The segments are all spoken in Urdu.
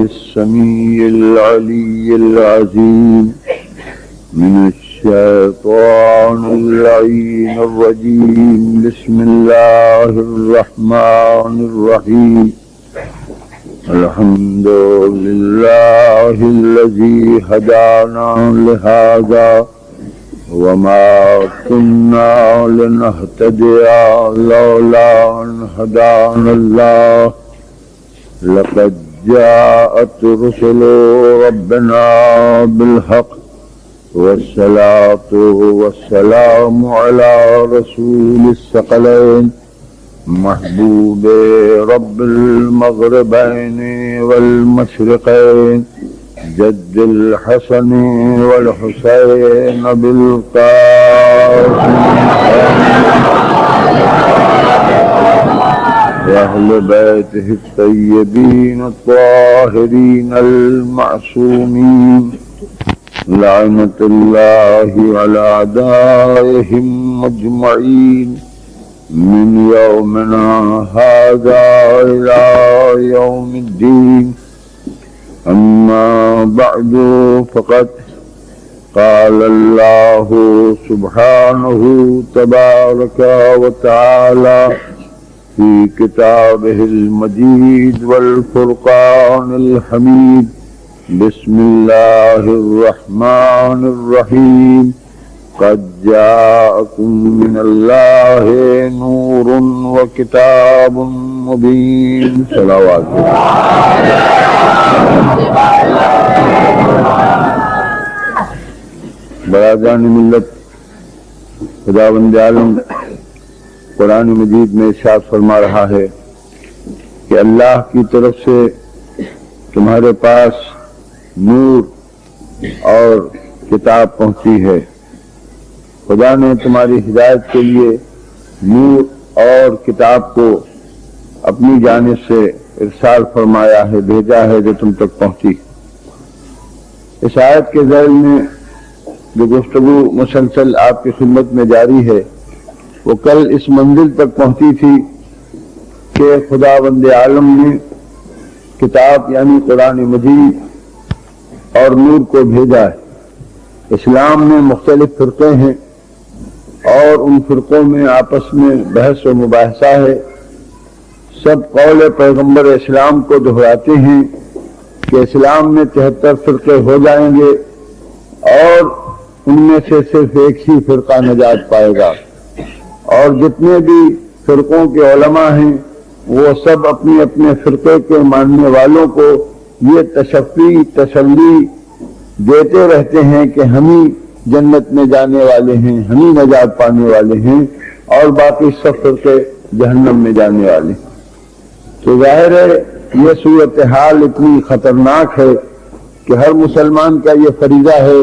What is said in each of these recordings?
السميع العلي العظيم من الشيطان اللعين الرجيم. بسم الله الرحمن الرحيم. الحمد لله الذي هدانا لهذا وما كنا لنهتدي لولا أن هدانا الله. لقد جاءت رسل ربنا بالحق والصلاة والسلام على رسول الثقلين محبوب رب المغربين والمشرقين جد الحسن والحسين بالقاسم وأهل بيته الطيبين الطاهرين المعصومين. لعنة الله على أعدائهم أجمعين من يومنا هذا إلى يوم الدين. أما بعد فقد قال الله سبحانه تبارك وتعالى في كتابه المجيد والفرقان الحميد. بسم الله الرحمن الرحيم. قد جاءكم من الله نور وكتاب مبين. صلوات برادران ملت، خداوند عالم قرآن مجید میں ارشاد فرما رہا ہے کہ اللہ کی طرف سے تمہارے پاس نور اور کتاب پہنچی ہے. خدا نے تمہاری ہدایت کے لیے نور اور کتاب کو اپنی جانب سے ارسال فرمایا ہے، بھیجا ہے جو تم تک پہنچی. اس آیت کے ذیل میں جو گفتگو مسلسل آپ کی خدمت میں جاری ہے وہ کل اس منزل تک پہنچی تھی کہ خداوند عالم نے کتاب یعنی قرآن مجید اور نور کو بھیجا ہے. اسلام میں مختلف فرقے ہیں اور ان فرقوں میں آپس میں بحث و مباحثہ ہے. سب قول پیغمبر اسلام کو دہراتے ہیں کہ اسلام میں 73 فرقے ہو جائیں گے اور ان میں سے صرف ایک ہی فرقہ نجات پائے گا. اور جتنے بھی فرقوں کے علماء ہیں وہ سب اپنے اپنے فرقے کے ماننے والوں کو یہ تشفی تسلی دیتے رہتے ہیں کہ ہم ہی جنت میں جانے والے ہیں، ہم ہی نجات پانے والے ہیں، اور باقی سب فرقے جہنم میں جانے والے ہیں. تو ظاہر ہے یہ صورتحال اتنی خطرناک ہے کہ ہر مسلمان کا یہ فریضہ ہے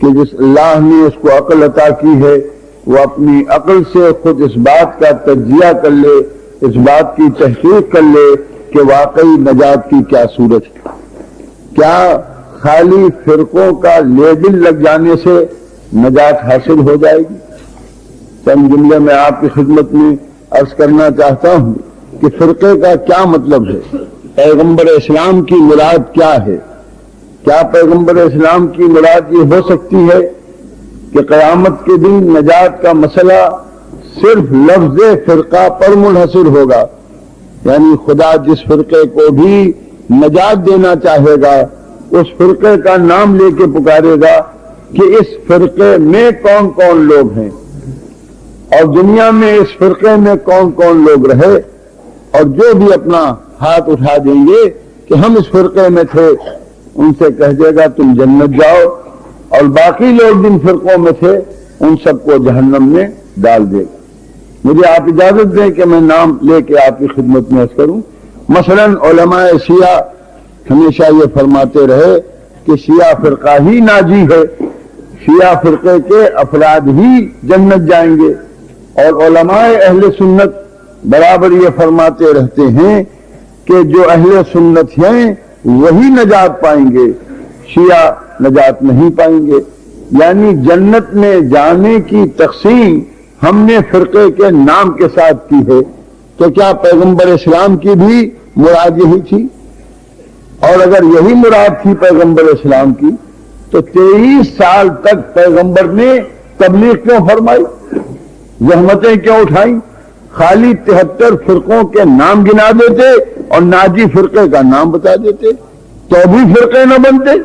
کہ جس اللہ نے اس کو عقل عطا کی ہے وہ اپنی عقل سے خود اس بات کا تجزیہ کر لے، اس بات کی تحقیق کر لے کہ واقعی نجات کی کیا صورت ہے۔ کیا خالی فرقوں کا لیبل لگ جانے سے نجات حاصل ہو جائے گی؟ چند جملے میں آپ کی خدمت میں عرض کرنا چاہتا ہوں کہ فرقے کا کیا مطلب ہے، پیغمبر اسلام کی مراد کیا ہے۔ کیا پیغمبر اسلام کی مراد یہ ہو سکتی ہے کہ قیامت کے دن نجات کا مسئلہ صرف لفظ فرقہ پر منحصر ہوگا، یعنی خدا جس فرقے کو بھی نجات دینا چاہے گا اس فرقے کا نام لے کے پکارے گا کہ اس فرقے میں کون کون لوگ ہیں اور دنیا میں اس فرقے میں کون کون لوگ رہے، اور جو بھی اپنا ہاتھ اٹھا دیں گے کہ ہم اس فرقے میں تھے ان سے کہہ دے گا تم جنت جاؤ، اور باقی لوگ جن فرقوں میں تھے ان سب کو جہنم میں ڈال دے گا۔ مجھے آپ اجازت دیں کہ میں نام لے کے آپ کی خدمت میں عرض کروں۔ مثلا علماء شیعہ ہمیشہ یہ فرماتے رہے کہ شیعہ فرقہ ہی ناجی ہے، شیعہ فرقے کے افراد ہی جنت جائیں گے، اور علماء اہل سنت برابر یہ فرماتے رہتے ہیں کہ جو اہل سنت ہیں وہی نجات پائیں گے، شیعہ نجات نہیں پائیں گے۔ یعنی جنت میں جانے کی تقسیم ہم نے فرقے کے نام کے ساتھ کی ہے۔ تو کیا پیغمبر اسلام کی بھی مراد یہی تھی؟ اور اگر یہی مراد تھی پیغمبر اسلام کی تو 23 سال تک پیغمبر نے تبلیغ کیوں فرمائی، زحمتیں کیوں اٹھائیں؟ خالی 73 فرقوں کے نام گنا دیتے اور ناجی فرقے کا نام بتا دیتے تو بھی فرقے نہ بنتے۔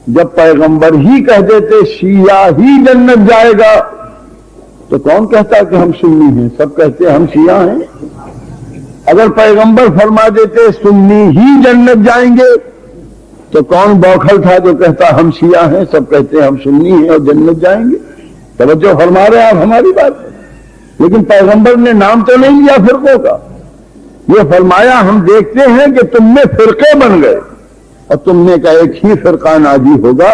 جب پیغمبر ہی کہہ دیتے شیعہ ہی جنت جائے گا تو کون کہتا کہ ہم سنی ہیں؟ سب کہتے ہم شیعہ ہیں۔ اگر پیغمبر فرما دیتے سنی ہی جنت جائیں گے تو کون بوکھل تھا جو کہتا ہم شیعہ ہیں؟ سب کہتے ہم سنی ہیں اور جنت جائیں گے۔ توجہ فرما رہے ہیں آپ ہماری بات، لیکن پیغمبر نے نام تو نہیں لیا فرقوں کا، یہ فرمایا ہم دیکھتے ہیں کہ تم میں فرقے بن گئے اور تم نے کہا ایک ہی فرقہ ناجی ہوگا۔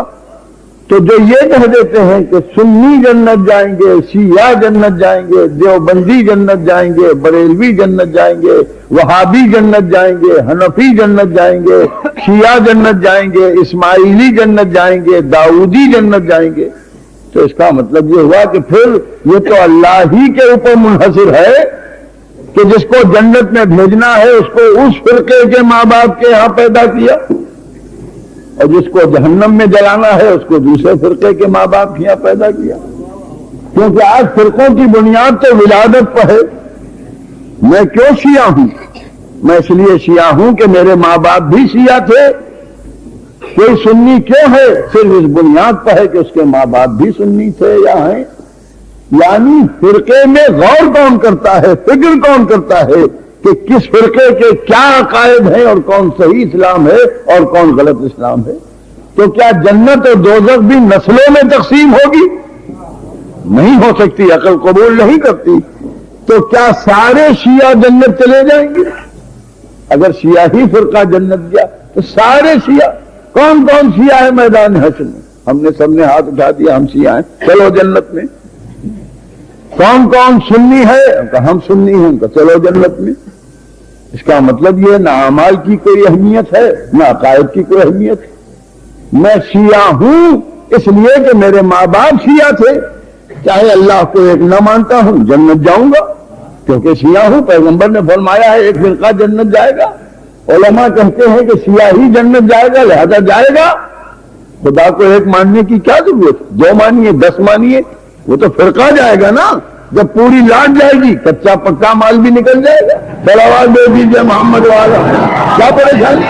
تو جو یہ کہہ دیتے ہیں کہ سنی جنت جائیں گے، شیعہ جنت جائیں گے، دیوبندی جنت جائیں گے، بریلوی جنت جائیں گے، وہابی جنت جائیں گے، حنفی جنت جائیں گے، شیعہ جنت جائیں گے، اسماعیلی جنت جائیں گے، داؤدی جنت جائیں گے، تو اس کا مطلب یہ ہوا کہ پھر یہ تو اللہ ہی کے اوپر منحصر ہے کہ جس کو جنت میں بھیجنا ہے اس کو اس فرقے کے ماں باپ کے یہاں پیدا کیا، اور جس کو جہنم میں جلانا ہے اس کو دوسرے فرقے کے ماں باپ کے یہاں پیدا کیا۔ کیونکہ آج فرقوں کی بنیاد تو ولادت پر ہے۔ میں کیوں شیعہ ہوں؟ میں اس لیے شیعہ ہوں کہ میرے ماں باپ بھی شیعہ تھے۔ کوئی سنی کیوں ہے؟ صرف اس بنیاد پر ہے کہ اس کے ماں باپ بھی سنی تھے یا ہیں۔ یعنی فرقے میں غور کون کرتا ہے، فکر کون کرتا ہے کہ کس فرقے کے کیا عقائد ہیں اور کون صحیح اسلام ہے اور کون غلط اسلام ہے۔ تو کیا جنت اور دوزخ بھی نسلوں میں تقسیم ہوگی؟ نہیں ہو سکتی، عقل قبول نہیں کرتی۔ تو کیا سارے شیعہ جنت چلے جائیں گے؟ اگر شیعہ ہی فرقہ جنت گیا تو سارے شیعہ، کون کون شیعہ ہے میدان حشر میں؟ ہم نے سب نے ہاتھ اٹھا دیا ہم شیعہ ہیں، چلو جنت میں۔ کون کون سنی ہے؟ ہم سنی ہیں، چلو جنت میں۔ اس کا مطلب یہ نہ اعمال کی کوئی اہمیت ہے نہ عقائد کی کوئی اہمیت ہے۔ میں شیعہ ہوں اس لیے کہ میرے ماں باپ شیعہ تھے، چاہے اللہ کو ایک نہ مانتا ہوں جنت جاؤں گا کیونکہ شیعہ ہوں۔ پیغمبر نے فرمایا ہے ایک فرقہ جنت جائے گا، علماء کہتے ہیں کہ شیعہ ہی جنت جائے گا لہذا جائے گا۔ خدا کو ایک ماننے کی کیا ضرورت؟ 2 مانیے 10 مانیے، وہ تو فرقہ جائے گا نا۔ جب پوری لاٹ جائے گی کچا پکا مال بھی نکل جائے گا۔ صلوات دے دیجیے محمد والا، کیا پریشانی؟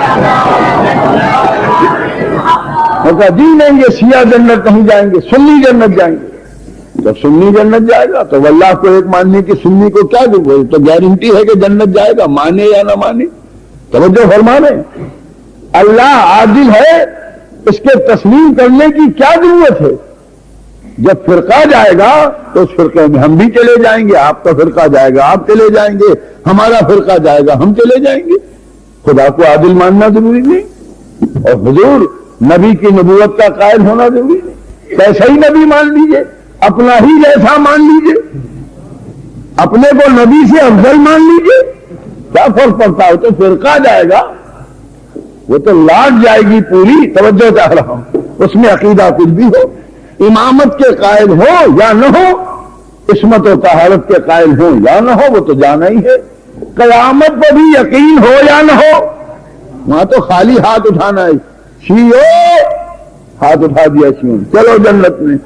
جی نہیں یہ شیعہ جنت نہیں جائیں گے، سنی جنت جائیں گے۔ جب سنی جنت جائے گا تو اللہ کو ایک ماننے کی سنی کو کیا ضرورت؟ تو گارنٹی ہے کہ جنت جائے گا، مانے یا نہ مانے۔ توجہ فرمانے، اللہ عادل ہے، اس کے تسلیم کرنے کی کیا ضرورت ہے؟ جب فرقہ جائے گا تو اس فرقے میں ہم بھی چلے جائیں گے، آپ کا فرقہ جائے گا آپ چلے جائیں گے، ہمارا فرقہ جائے گا ہم چلے جائیں گے۔ خدا کو عادل ماننا ضروری نہیں، اور حضور نبی کی نبوت کا قائل ہونا ضروری نہیں۔ کیسا ہی نبی مان لیجئے، اپنا ہی جیسا مان لیجئے، اپنے کو نبی سے افضل مان لیجئے، کیا فرق پڑتا ہے؟ تو فرقہ جائے گا، وہ تو لاٹ جائے گی پوری۔ توجہ چاہ رہا ہوں، اس میں عقیدہ کچھ بھی ہو، امامت کے قائل ہو یا نہ ہو، عصمت و طہارت کے قائل ہو یا نہ ہو، وہ تو جانا ہی ہے۔ قیامت پر بھی یقین ہو یا نہ ہو، وہاں تو خالی ہاتھ اٹھانا ہے، شیعو ہاتھ اٹھا دیا شیعوں، چلو جنت میں،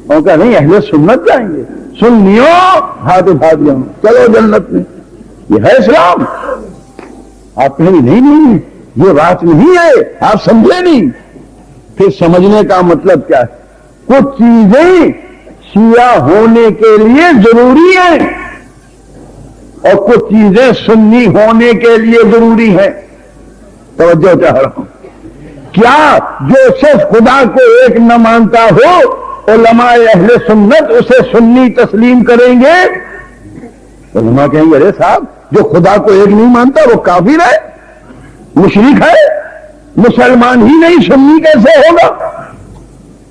اور کہا نہیں اہل سنت جائیں گے، سنیوں ہاتھ اٹھا دیا چلو جنت میں۔ یہ ہے اسلام؟ آپ کہیں نہیں یہ بات نہیں ہے، آپ سمجھے نہیں۔ پھر سمجھنے کا مطلب کیا ہے؟ کچھ چیزیں شیعہ ہونے کے لیے ضروری ہیں اور کچھ چیزیں سنی ہونے کے لیے ضروری ہیں۔ توجہ چاہ رہا ہوں، کیا جو شخص خدا کو ایک نہ مانتا ہو علماء اہل سنت اسے سنی تسلیم کریں گے؟ علماء کہیں گے ارے صاحب جو خدا کو ایک نہیں مانتا وہ کافر ہے، مشرک ہے، مسلمان ہی نہیں، سنی کیسے ہوگا؟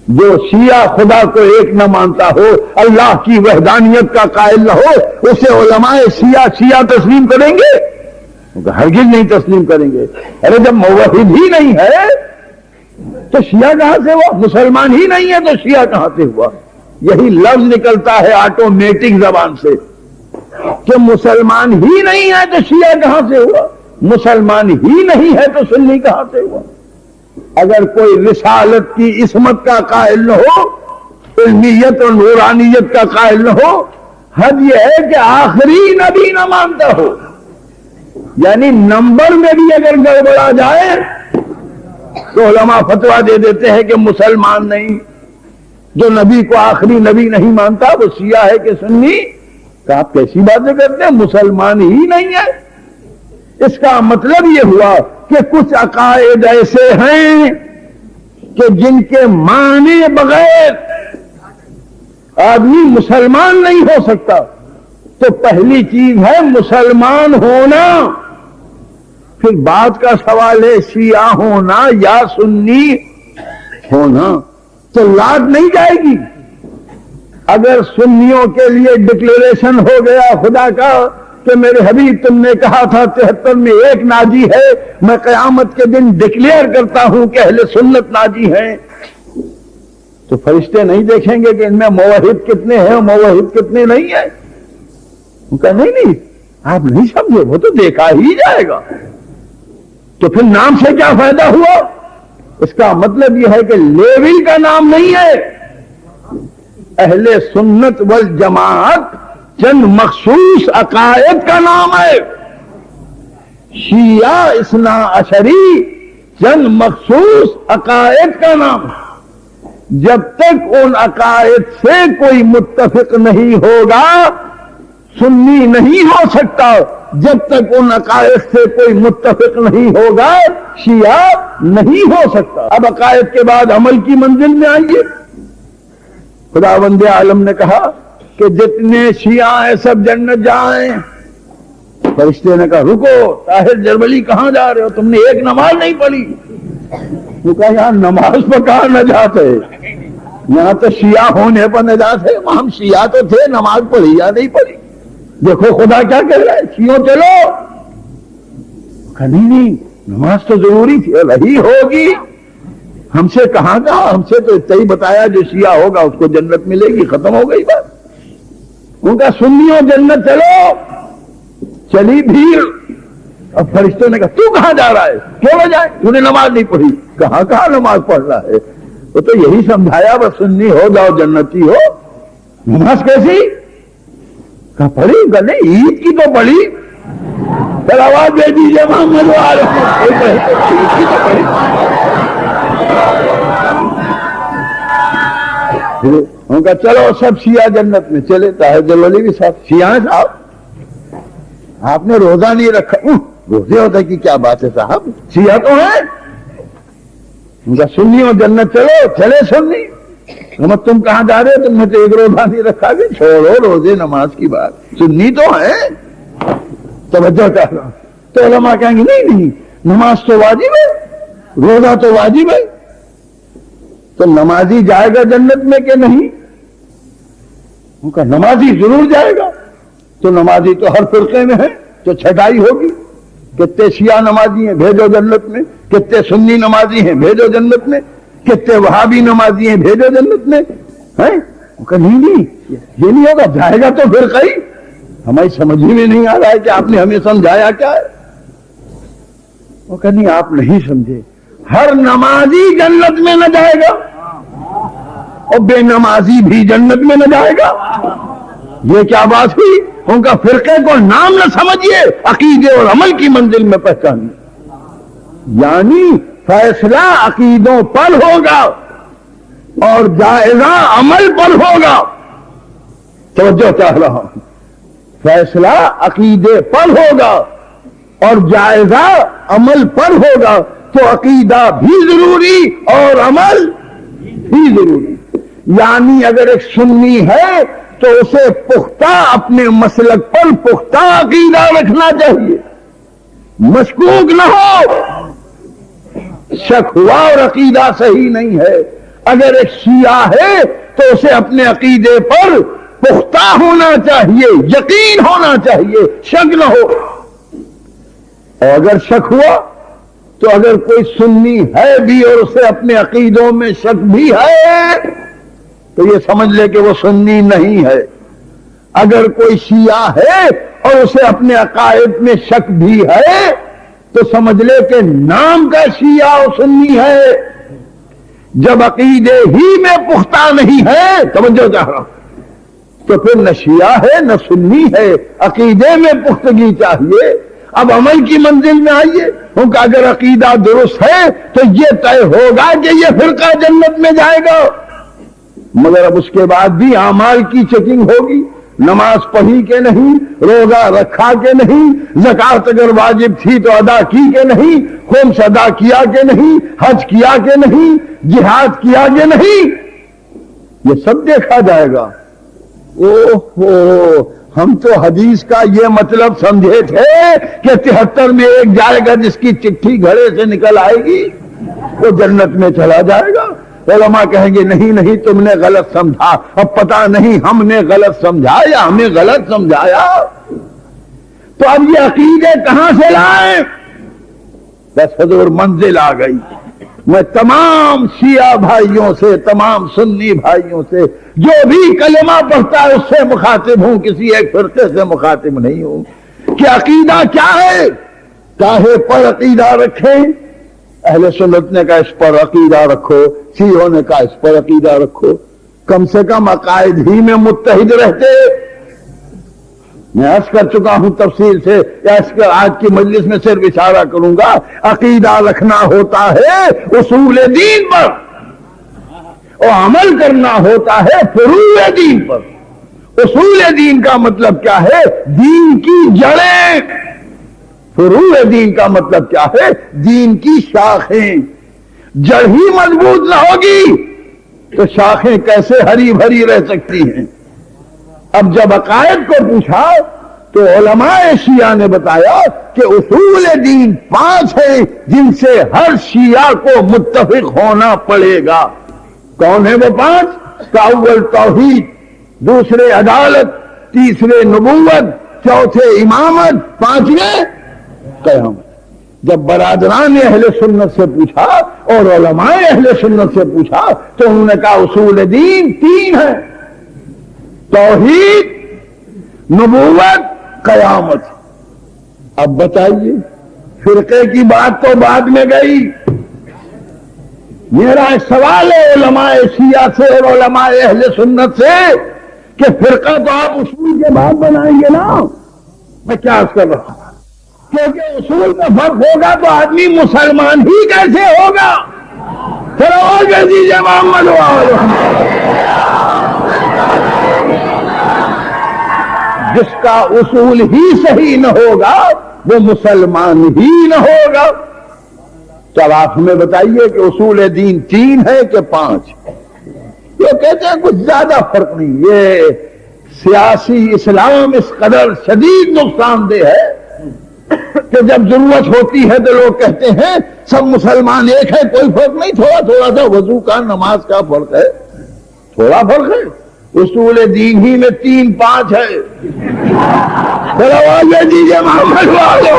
جو شیعہ خدا کو ایک نہ مانتا ہو، اللہ کی وحدانیت کا قائل نہ ہو، اسے علماء شیعہ تسلیم کریں گے؟ ہرگز نہیں تسلیم کریں گے۔ ارے جب موحد ہی نہیں ہے تو شیعہ کہاں سے ہوا؟ مسلمان ہی نہیں ہے تو شیعہ کہاں سے ہوا؟ یہی لفظ نکلتا ہے آٹومیٹک زبان سے کہ مسلمان ہی نہیں ہے تو شیعہ کہاں سے ہوا، مسلمان ہی نہیں ہے تو سنی کہاں سے ہوا؟ اگر کوئی رسالت کی عصمت کا قائل نہ ہو، علمیت اور نورانیت کا قائل نہ ہو، حد یہ ہے کہ آخری نبی نہ مانتا ہو، یعنی نمبر میں بھی اگر گڑبڑا جائے تو علماء فتویٰ دے دیتے ہیں کہ مسلمان نہیں، جو نبی کو آخری نبی نہیں مانتا وہ شیعہ ہے کہ سنی؟ کہ آپ کیسی باتیں کرتے ہیں، مسلمان ہی نہیں ہے۔ اس کا مطلب یہ ہوا کہ کچھ عقائد ایسے ہیں کہ جن کے مانے بغیر آدمی مسلمان نہیں ہو سکتا۔ تو پہلی چیز ہے مسلمان ہونا، پھر بات کا سوال ہے شیعہ ہونا یا سنی ہونا۔ تو لاٹ نہیں جائے گی۔ اگر سنیوں کے لیے ڈکلیریشن ہو گیا خدا کا کہ میرے حبیب تم نے کہا تھا 73 میں ایک ناجی ہے، میں قیامت کے دن ڈکلیئر کرتا ہوں کہ اہل سنت ناجی ہیں، تو فرشتے نہیں دیکھیں گے کہ ان میں موحد کتنے ہیں اور موحد کتنے نہیں ہیں؟ ان کا نہیں آپ نہیں سمجھے، وہ تو دیکھا ہی جائے گا۔ تو پھر نام سے کیا فائدہ ہوا؟ اس کا مطلب یہ ہے کہ لیول کا نام نہیں ہے۔ اہل سنت والجماعت چند مخصوص عقائد کا نام ہے، شیعہ اثنا عشری چند مخصوص عقائد کا نام ہے۔ جب تک ان عقائد سے کوئی متفق نہیں ہوگا سنی نہیں ہو سکتا، جب تک ان عقائد سے کوئی متفق نہیں ہوگا شیعہ نہیں ہو سکتا۔ اب عقائد کے بعد عمل کی منزل میں آئیے۔ خداوند عالم نے کہا کہ جتنے شیعہ ہیں سب جنت جائیں۔ فرشتے نے کہا رکو طاہر جربلی کہاں جا رہے ہو، تم نے ایک نماز نہیں پڑھی۔ وہ کہا یہاں نماز پر کہاں نجات ہے، یہاں تو شیعہ ہونے پر نجات ہے، ہم شیعہ تو تھے، نماز پڑھی یا نہیں پڑھی؟ دیکھو خدا کیا کہہ رہا ہے، شیعوں چلو۔ کہا نہیں نماز تو ضروری تھی، وہی ہوگی، ہم سے کہاں کہا، ہم سے تو اتنا ہی بتایا جو شیعہ ہوگا اس کو جنت ملے گی، ختم ہو گئی بات۔ ان کا سنیوں جنت چلو، چلی بھیڑ۔ اب فرشتوں نے کہا تو کہاں جا رہا ہے، کیوں نہ جائے، تو نے نماز نہیں پڑھی؟ کہاں نماز پڑھ رہا ہے، وہ تو یہی سمجھایا بس سنی ہو جاؤ جنتی ہو، نماز کیسی؟ کہا پڑھی؟ گلے عید کی تو پڑھی، پھر آواز دے دیجیے محمد عید کی تو پڑھی۔ ان کا چلو سب شیعہ جنت میں چلے، طاہر جربلی بھی صاحب شیعہ ہیں صاحب، آپ نے روزہ نہیں رکھا، روزے ہوتا کی کیا بات ہے صاحب، شیعہ تو ہیں۔ ان کا سنی اور جنت چلو، چلے سنی، تم کہاں جا رہے ہو؟ تم نے تو ایک روزہ نہیں رکھا کہ چھوڑو روزے نماز کی بات، سنی تو ہے، توجہ کر رہا ہوں۔ تو علماء کہیں گے نہیں نماز تو واجب ہے، روزہ تو واجب ہے، تو نمازی جائے گا جنت میں کہ نہیں؟ ان کا نمازی ضرور جائے گا۔ تو نمازی تو ہر فرقے میں ہے، تو چھٹائی ہوگی، کتنے شیعہ نمازی ہیں بھیجو جنت میں، کتنے سنی نمازی ہیں بھیجو جنت میں، کتنے وہابی نمازی ہیں بھیجو جنت میں، ہیں؟ ان کا نہیں یہ نہیں ہوگا، جائے گا تو فرقہ ہی۔ ہماری سمجھ میں نہیں آ رہا ہے کہ آپ نے ہمیں سمجھایا کیا ہے؟ وہ کہ نہیں آپ نہیں سمجھے، ہر نمازی جنت میں نہ جائے گا اور بے نمازی بھی جنت میں نہ جائے گا۔ یہ کیا بات ہوئی؟ ان کا فرقے کو نام نہ سمجھیے، عقیدے اور عمل کی منزل میں پہچانیے۔ یعنی فیصلہ عقیدوں پر ہوگا اور جائزہ عمل پر ہوگا۔ توجہ چاہ رہا ہوں، فیصلہ عقیدے پر ہوگا اور جائزہ عمل پر ہوگا، تو عقیدہ بھی ضروری اور عمل بھی ضروری۔ یعنی اگر ایک سنی ہے تو اسے پختہ اپنے مسلک پر پختہ عقیدہ رکھنا چاہیے، مشکوک نہ ہو، شک ہوا اور عقیدہ صحیح نہیں ہے۔ اگر ایک شیعہ ہے تو اسے اپنے عقیدے پر پختہ ہونا چاہیے، یقین ہونا چاہیے، شک نہ ہو۔ اور اگر شک ہوا تو اگر کوئی سنی ہے بھی اور اسے اپنے عقیدوں میں شک بھی ہے تو یہ سمجھ لے کہ وہ سنی نہیں ہے۔ اگر کوئی شیعہ ہے اور اسے اپنے عقائد میں شک بھی ہے تو سمجھ لے کہ نام کا شیعہ و سنی ہے۔ جب عقیدے ہی میں پختہ نہیں ہے، توجہ چاہ رہا ہوں، تو پھر نہ شیعہ ہے نہ سنی ہے، عقیدے میں پختگی چاہیے۔ اب عمل کی منزل میں آئیے، ان کا اگر عقیدہ درست ہے تو یہ طے ہوگا کہ یہ فرقہ جنت میں جائے گا، مگر اب اس کے بعد بھی اعمال کی چیکنگ ہوگی، نماز پڑھی کہ نہیں، روزہ رکھا کہ نہیں، زکوٰۃ اگر واجب تھی تو ادا کی کہ نہیں، خمس ادا کیا کہ نہیں، حج کیا کہ نہیں، جہاد کیا کہ نہیں، یہ سب دیکھا جائے گا۔ اوہو، ہم تو حدیث کا یہ مطلب سمجھے تھے کہ 73 میں ایک جائے گا جس کی چٹھی گھڑے سے نکل آئے گی وہ جنت میں چلا جائے گا۔ علماء کہیں گے نہیں تم نے غلط سمجھا، اب پتہ نہیں ہم نے غلط سمجھا یا ہمیں غلط سمجھایا۔ تو اب یہ عقیدے کہاں سے لائیں؟ بس حضور منزل آ گئی۔ میں تمام شیعہ بھائیوں سے، تمام سنی بھائیوں سے، جو بھی کلمہ پڑھتا ہے اس سے مخاطب ہوں، کسی ایک فرقے سے مخاطب نہیں ہوں کہ عقیدہ کیا ہے۔ چاہے پر عقیدہ رکھیں، اہل سنت نے کہا اس پر عقیدہ رکھو، شیعوں نے کہا اس پر عقیدہ رکھو، کم سے کم عقائد ہی میں متحد رہتے۔ میں عرض کر چکا ہوں تفصیل سے، آج کی مجلس میں صرف اشارہ کروں گا، عقیدہ رکھنا ہوتا ہے اصول دین پر اور عمل کرنا ہوتا ہے فروع دین پر۔ اصول دین کا مطلب کیا ہے؟ دین کی جڑیں۔ فروع دین کا مطلب کیا ہے؟ دین کی شاخیں۔ جڑ ہی مضبوط نہ ہوگی تو شاخیں کیسے ہری بھری رہ سکتی ہیں؟ اب جب عقائد کو پوچھا تو علماء شیعہ نے بتایا کہ اصول دین 5 ہیں جن سے ہر شیعہ کو متفق ہونا پڑے گا۔ کون ہے وہ 5؟ اول توحید، دوسرے عدالت، تیسرے نبوت، چوتھے امامت، 5ویں قیامت۔ جب برادران اہل سنت سے پوچھا اور علماء اہل سنت سے پوچھا تو انہوں نے کہا اصول دین 3 ہیں، توحید، نبوت، قیامت۔ اب بتائیے، فرقے کی بات تو بعد میں گئی، میرا ایک سوال ہے علماء شیعہ سے اور علماء اہل سنت سے کہ فرقہ تو آپ اصول کے بعد بنائیں گے نا؟ میں کیا عرض کر رہا ہوں، کیونکہ اصول میں فرق ہوگا تو آدمی مسلمان ہی کیسے ہوگا؟ چلو اور کہہ دیجیے محمد جس کا اصول ہی صحیح نہ ہوگا وہ مسلمان ہی نہ ہوگا۔ تو اب آپ ہمیں بتائیے کہ اصول دین 3 ہے کہ 5؟ جو کہتے ہیں کچھ زیادہ فرق نہیں. یہ سیاسی اسلام اس قدر شدید نقصان دہ ہے کہ جب ضرورت ہوتی ہے تو لوگ کہتے ہیں سب مسلمان ایک ہے, کوئی فرق نہیں, تھوڑا تھوڑا سا وضو کا نماز کا فرق ہے, تھوڑا فرق ہے. اصول دین ہی میں 3-5 ہے. چلو آگے دیجیے محمد والو.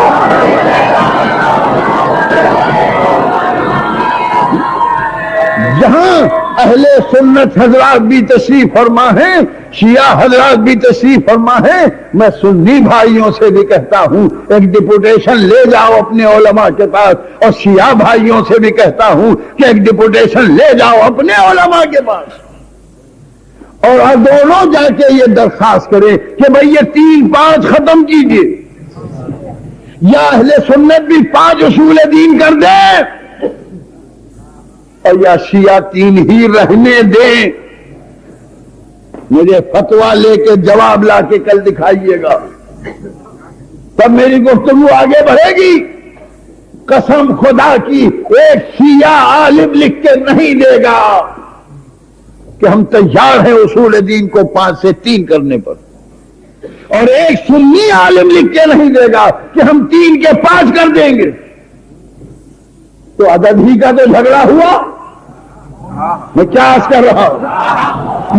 جہاں اہل سنت حضرات بھی تشریف فرما ہیں, شیعہ حضرات بھی تشریف فرما ہیں, میں سنی بھائیوں سے بھی کہتا ہوں ایک ڈپوٹیشن لے جاؤ اپنے علماء کے پاس, اور شیعہ بھائیوں سے بھی کہتا ہوں کہ ایک ڈپوٹیشن لے جاؤ اپنے علماء کے پاس, اور دونوں جا کے یہ درخواست کریں کہ بھئی یہ 3-5 ختم کیجیے, یا اہل سنت بھی 5 اصول دین کر دیں, اور یا شیعہ 3 ہی رہنے دیں. مجھے فتویٰ لے کے جواب لا کے کل دکھائیے گا, تب میری گفتگو آگے بڑھے گی. قسم خدا کی ایک شیعہ عالم لکھ کے نہیں دے گا کہ ہم تیار ہیں اصول دین کو 5 سے 3 کرنے پر, اور ایک سنی عالم لکھ کے نہیں دے گا کہ ہم 3 کے 5 کر دیں گے. تو عدد ہی کا تو جھگڑا ہوا. میں کیا عرض کر رہا ہوں,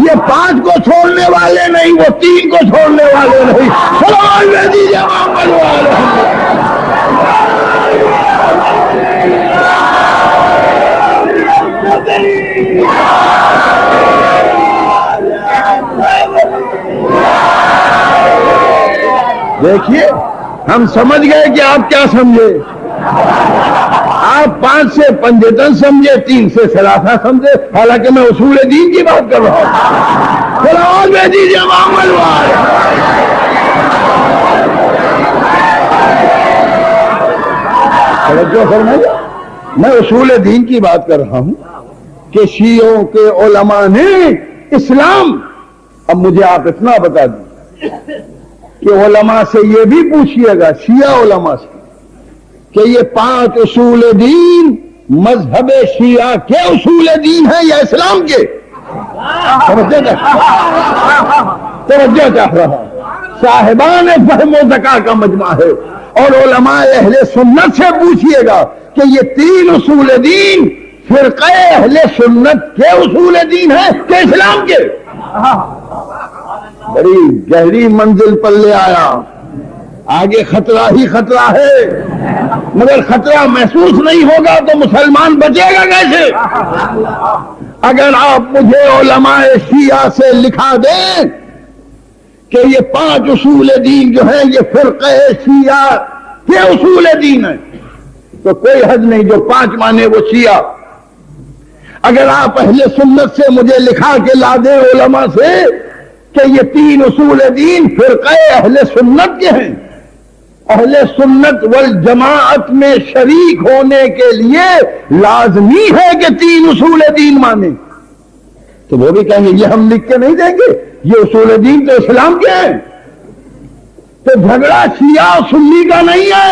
یہ 5 کو چھوڑنے والے نہیں, وہ 3 کو چھوڑنے والے نہیں. سلام دے دیجیے محمد والے. دیکھیے ہم سمجھ گئے کہ آپ کیا سمجھے. آپ 5 سے پنجتن سمجھے, 3 سے ثلاثہ سمجھے, حالانکہ میں اصول دین کی بات کر رہا ہوں. سلام دے دیجیے محمد والے. توجہ فرمائیے, میں اصول دین کی بات کر رہا ہوں کہ شیعوں کے علماء نے اسلام. اب مجھے آپ اتنا بتا دیں کہ علماء سے یہ بھی پوچھئے گا, شیعہ علماء سے, کہ یہ 5 اصول دین مذہب شیعہ کے اصول دین ہیں یا اسلام کے؟ توجہ چاہ رہا ہوں. صاحبان فہم و ذکا کا مجمع ہے, اور علماء اہل سنت سے پوچھئے گا کہ یہ 3 اصول دین فرقہ اہل سنت کے اصول دین ہیں کہ اسلام کے؟ بڑی گہری منزل پر لے آیا. آگے خطرہ ہی خطرہ ہے, مگر خطرہ محسوس نہیں ہوگا تو مسلمان بچے گا کیسے؟ اگر آپ مجھے علماء شیعہ سے لکھا دیں کہ یہ 5 اصول دین جو ہیں یہ فرقہ شیعہ کے اصول دین ہیں, تو کوئی حد نہیں, جو 5 مانے وہ شیعہ. اگر آپ اہل سنت سے مجھے لکھا کے لا دیں علماء سے کہ یہ 3 اصول دین فرقہ اہل سنت کے ہیں, اہل سنت والجماعت میں شریک ہونے کے لیے لازمی ہے کہ 3 اصول دین مانے, تو وہ بھی کہیں گے یہ ہم لکھ کے نہیں دیں گے, یہ اصول دین تو اسلام کے ہیں. تو جھگڑا شیعہ سنی کا نہیں ہے.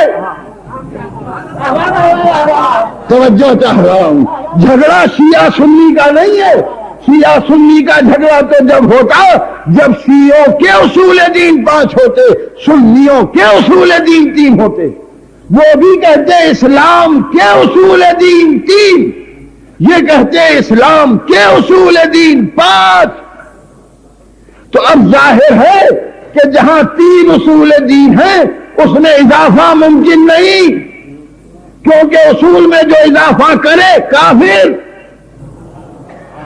توجہ چاہ رہا ہوں, جھگڑا شیعہ سنی کا نہیں ہے. شیعہ سنی کا جھگڑا تو جب ہوتا جب شیعوں کے اصول دین 5 ہوتے, سنیوں کے اصول دین 3 ہوتے. وہ بھی کہتے اسلام کے اصول دین 3, یہ کہتے اسلام کے اصول دین 5. تو اب ظاہر ہے کہ جہاں 3 اصول دین ہیں اس میں اضافہ ممکن نہیں, کیونکہ اصول میں جو اضافہ کرے کافر,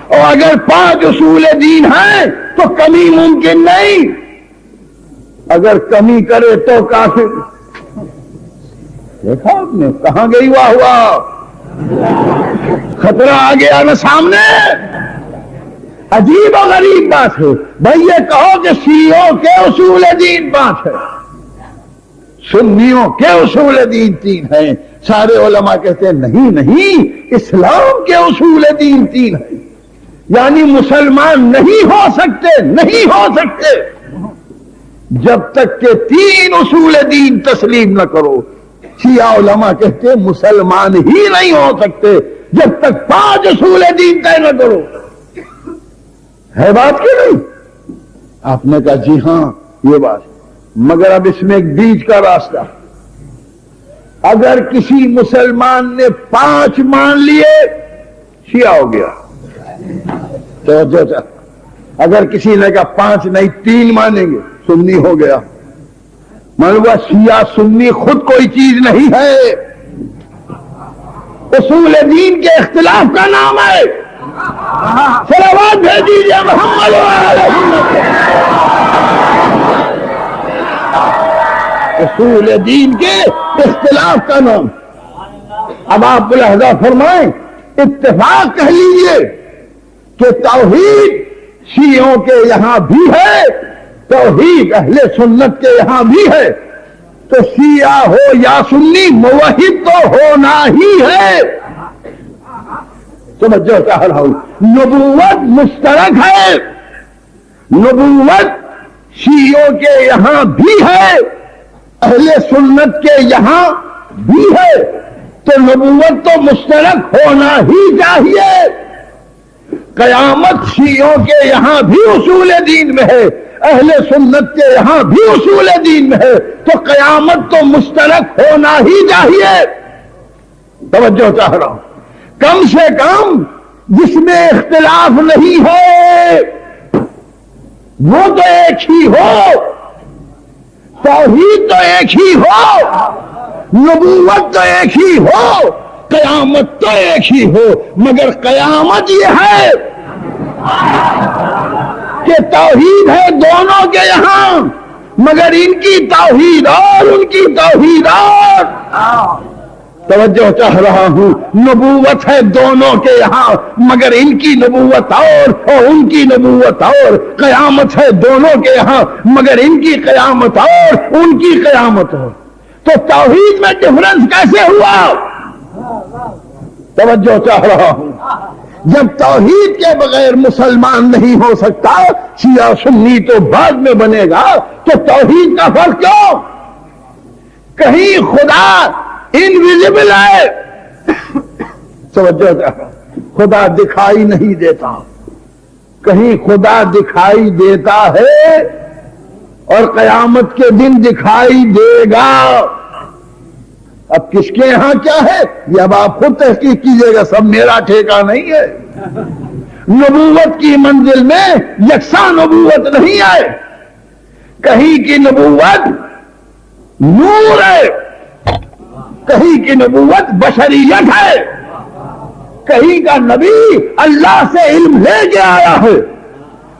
اور اگر 5 اصول دین ہیں تو کمی ممکن نہیں, اگر کمی کرے تو کافر. دیکھا آپ نے کہاں گئی واہ واہ, خطرہ آ گیا نا سامنے. عجیب و غریب بات ہے. بھائی یہ کہو کہ شیعوں کے اصول دین 5 ہے, سنیوں کے اصول دین 3 ہیں. سارے علماء کہتے ہیں نہیں نہیں, اسلام کے اصول دین 3 ہیں, یعنی مسلمان نہیں ہو سکتے, نہیں ہو سکتے جب تک کہ 3 اصول دین تسلیم نہ کرو. شیعہ علماء کہتے ہیں مسلمان ہی نہیں ہو سکتے جب تک 5 اصول دین طے نہ کرو. ہے بات کی نہیں؟ آپ نے کہا جی ہاں یہ بات، مگر اب اس میں ایک بیچ کا راستہ، اگر کسی مسلمان نے 5 مان لیے شیعہ ہو گیا، تو اگر کسی نے کہا 5 نہیں 3 مانیں گے سنی ہو گیا۔ معلوم شیعہ سنی خود کوئی چیز نہیں ہے، اصول دین کے اختلاف کا نام ہے۔ صلوات بھیج دیجیے محمد علیہ وسلم۔ اصول دین کے اختلاف کا نام۔ اب آپ ملاحظہ فرمائیں، اتفاق کہہ لیجیے کہ توحید شیعوں کے یہاں بھی ہے، توحید اہل سنت کے یہاں بھی ہے، تو شیعہ ہو یا سنی موحد تو ہونا ہی ہے۔ سمجھو چاہ رہا ہوں، نبوت مشترک ہے، نبوت شیعوں کے یہاں بھی ہے، اہل سنت کے یہاں بھی ہے، تو نبوت تو مشترک ہونا ہی چاہیے۔ قیامت شیعوں کے یہاں بھی اصول دین میں ہے، اہل سنت کے یہاں بھی اصول دین میں ہے، تو قیامت تو مشترک ہونا ہی چاہیے۔ توجہ چاہ رہا ہوں، کم سے کم جس میں اختلاف نہیں ہے وہ تو ایک ہی ہو، توحید تو ایک ہی ہو، نبوت تو ایک ہی ہو، قیامت تو ایک ہی ہو، مگر قیامت یہ ہے کہ توحید ہے دونوں کے یہاں، مگر ان کی توحید اور ان کی توحید اور۔ توجہ چاہ رہا ہوں، نبوت ہے دونوں کے یہاں، مگر ان کی نبوت اور ان کی نبوت اور، قیامت ہے دونوں کے یہاں، مگر ان کی قیامت اور ان کی قیامت اور، تو توحید میں ڈفرنس کیسے ہوا؟ توجہ چاہ رہا ہوں، جب توحید کے بغیر مسلمان نہیں ہو سکتا، شیعہ سنی تو بعد میں بنے گا، تو توحید کا فرق کیوں؟ کہیں خدا انویزیبل ہے، توجہ چاہ رہا ہوں، خدا دکھائی نہیں دیتا، کہیں خدا دکھائی دیتا ہے اور قیامت کے دن دکھائی دے گا۔ اب کس کے یہاں کیا ہے یہ اب آپ خود تحقیق کیجئے گا، سب میرا ٹھیکہ نہیں ہے۔ نبوت کی منزل میں یکساں نبوت نہیں ہے، کہیں کی نبوت نور ہے، کہیں کی نبوت بشریت ہے، کہیں کا نبی اللہ سے علم لے کے آیا ہے